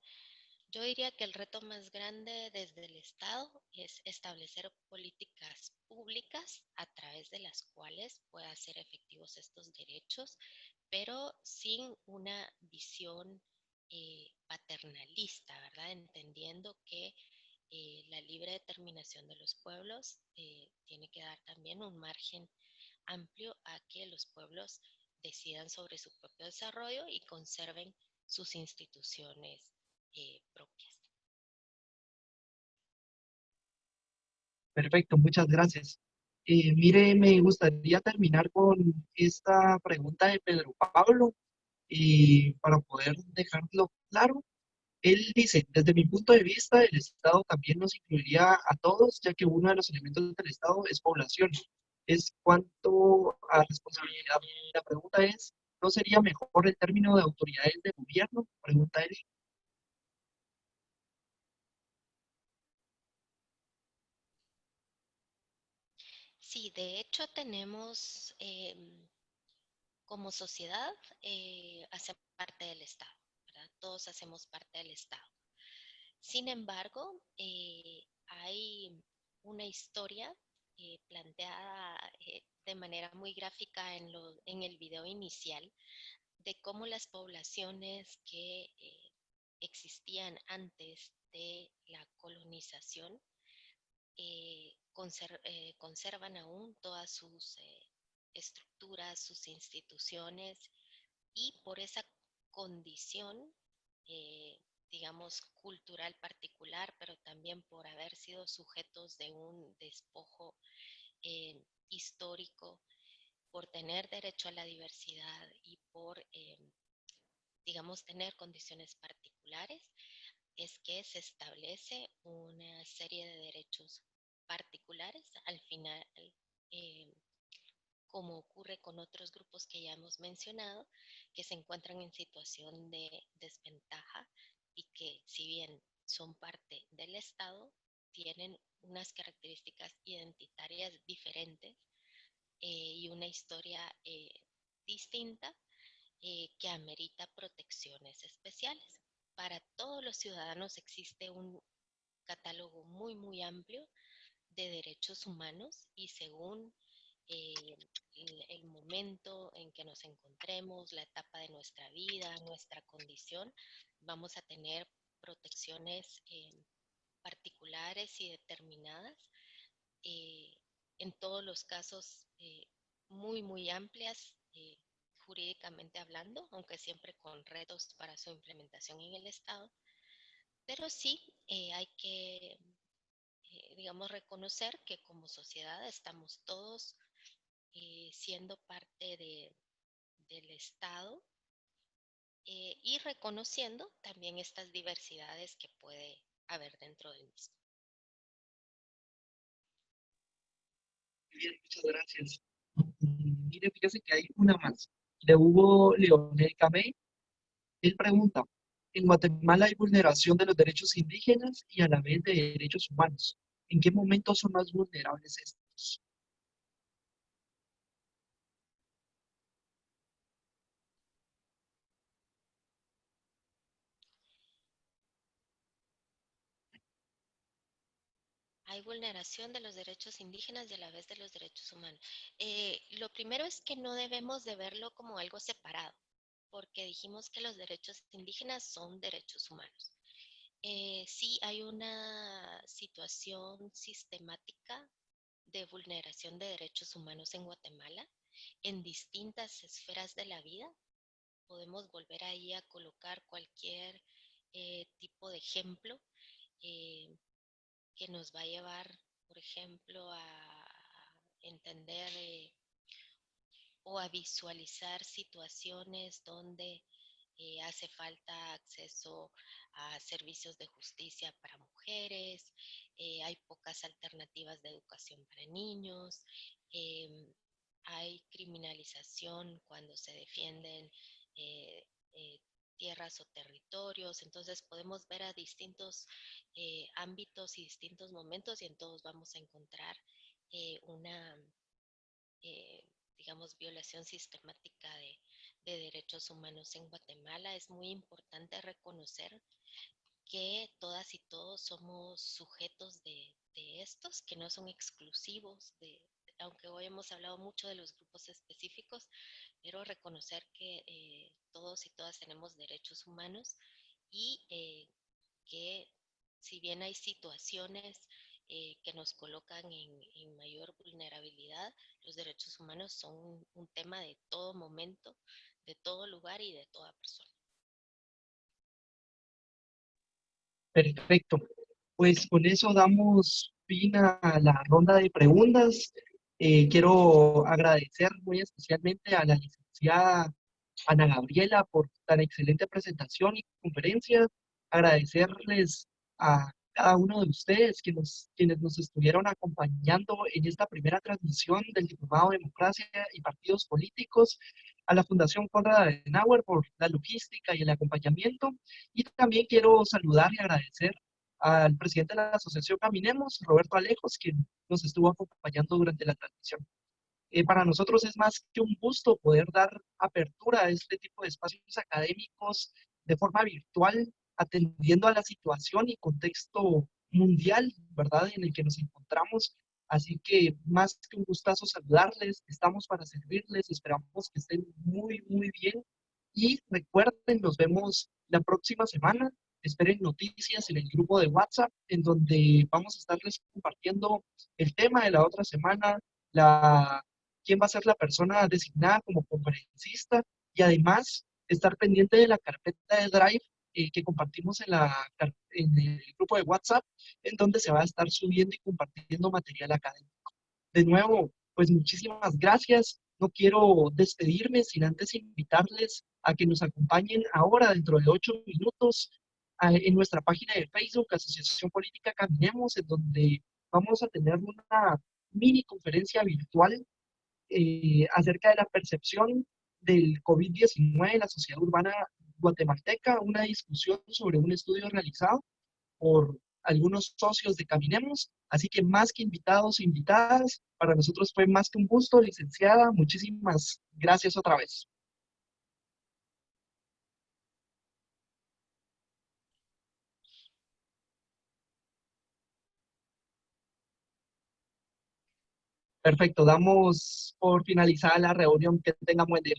Yo diría que el reto más grande desde el Estado es establecer políticas públicas a través de las cuales pueda hacer efectivos estos derechos, pero sin una visión paternalista, ¿verdad? Entendiendo que la libre determinación de los pueblos tiene que dar también un margen amplio a que los pueblos decidan sobre su propio desarrollo y conserven sus instituciones propias. Perfecto, muchas gracias. Mire, me gustaría terminar con esta pregunta de Pedro Pablo y para poder dejarlo claro. Él dice, desde mi punto de vista, el Estado también nos incluiría a todos, ya que uno de los elementos del Estado es población. Es cuanto a responsabilidad. La pregunta es, ¿no sería mejor el término de autoridades de gobierno? Pregunta él. Sí, de hecho tenemos como sociedad, hacemos parte del Estado, ¿verdad? Todos hacemos parte del Estado. Sin embargo, hay una historia planteada de manera muy gráfica en el video inicial de cómo las poblaciones que existían antes de la colonización conservan aún todas sus estructuras, sus instituciones, y por esa condición, eh, digamos, cultural particular, pero también por haber sido sujetos de un despojo histórico, por tener derecho a la diversidad y por, digamos, tener condiciones particulares, es que se establece una serie de derechos particulares al final, eh, como ocurre con otros grupos que ya hemos mencionado, que se encuentran en situación de desventaja y que, si bien son parte del Estado, tienen unas características identitarias diferentes y una historia distinta que amerita protecciones especiales. Para todos los ciudadanos existe un catálogo muy, muy amplio de derechos humanos y según eh, el momento en que nos encontremos, la etapa de nuestra vida, nuestra condición, vamos a tener protecciones particulares y determinadas, eh, en todos los casos muy, muy amplias, jurídicamente hablando, aunque siempre con retos para su implementación en el Estado. Pero sí hay que, digamos, reconocer que como sociedad estamos todos siendo parte del Estado y reconociendo también estas diversidades que puede haber dentro del mismo. Bien, muchas gracias. Mire, fíjese que hay una más. De Hugo Leonel Camey. Él pregunta, en Guatemala hay vulneración de los derechos indígenas y a la vez de derechos humanos. ¿En qué momentos son más vulnerables estos? Hay vulneración de los derechos indígenas y a la vez de los derechos humanos. Lo primero es que no debemos de verlo como algo separado, porque dijimos que los derechos indígenas son derechos humanos. Sí hay una situación sistemática de vulneración de derechos humanos en Guatemala en distintas esferas de la vida. Podemos volver ahí a colocar cualquier tipo de ejemplo eh, que nos va a llevar, por ejemplo, a entender o a visualizar situaciones donde hace falta acceso a servicios de justicia para mujeres, hay pocas alternativas de educación para niños, hay criminalización cuando se defienden eh, eh, tierras o territorios. Entonces podemos ver a distintos ámbitos y distintos momentos y en todos vamos a encontrar una eh, digamos, violación sistemática de derechos humanos en Guatemala. Es muy importante reconocer que todas y todos somos sujetos de estos, que no son exclusivos aunque hoy hemos hablado mucho de los grupos específicos, pero reconocer que todos y todas tenemos derechos humanos y que si bien hay situaciones que nos colocan en mayor vulnerabilidad, los derechos humanos son un tema de todo momento, de todo lugar y de toda persona. Perfecto. Pues con eso damos fin a la ronda de preguntas. Quiero agradecer muy especialmente a la licenciada Ana Gabriela por tan excelente presentación y conferencia. Agradecerles a cada uno de ustedes quienes nos estuvieron acompañando en esta primera transmisión del Diplomado de Democracia y Partidos Políticos, a la Fundación Konrad Adenauer por la logística y el acompañamiento. Y también quiero saludar y agradecer al presidente de la Asociación Caminemos, Roberto Alejos, quien nos estuvo acompañando durante la transmisión. Para nosotros es más que un gusto poder dar apertura a este tipo de espacios académicos de forma virtual, atendiendo a la situación y contexto mundial, ¿verdad?, en el que nos encontramos. Así que más que un gustazo saludarles, estamos para servirles, esperamos que estén muy, muy bien. Y recuerden, nos vemos la próxima semana. Esperen noticias en el grupo de WhatsApp, en donde vamos a estarles compartiendo el tema de la otra semana, la quién va a ser la persona designada como conferencista y además estar pendiente de la carpeta de Drive que compartimos en el grupo de WhatsApp, en donde se va a estar subiendo y compartiendo material académico. De nuevo, pues muchísimas gracias. No quiero despedirme sin antes invitarles a que nos acompañen ahora, dentro de 8 minutos, en nuestra página de Facebook, Asociación Política Caminemos, en donde vamos a tener una mini conferencia virtual acerca de la percepción del COVID-19 en la sociedad urbana guatemalteca, una discusión sobre un estudio realizado por algunos socios de Caminemos. Así que más que invitados e invitadas, para nosotros fue más que un gusto, licenciada. Muchísimas gracias otra vez. Perfecto, damos por finalizada la reunión. Que tengan buen día.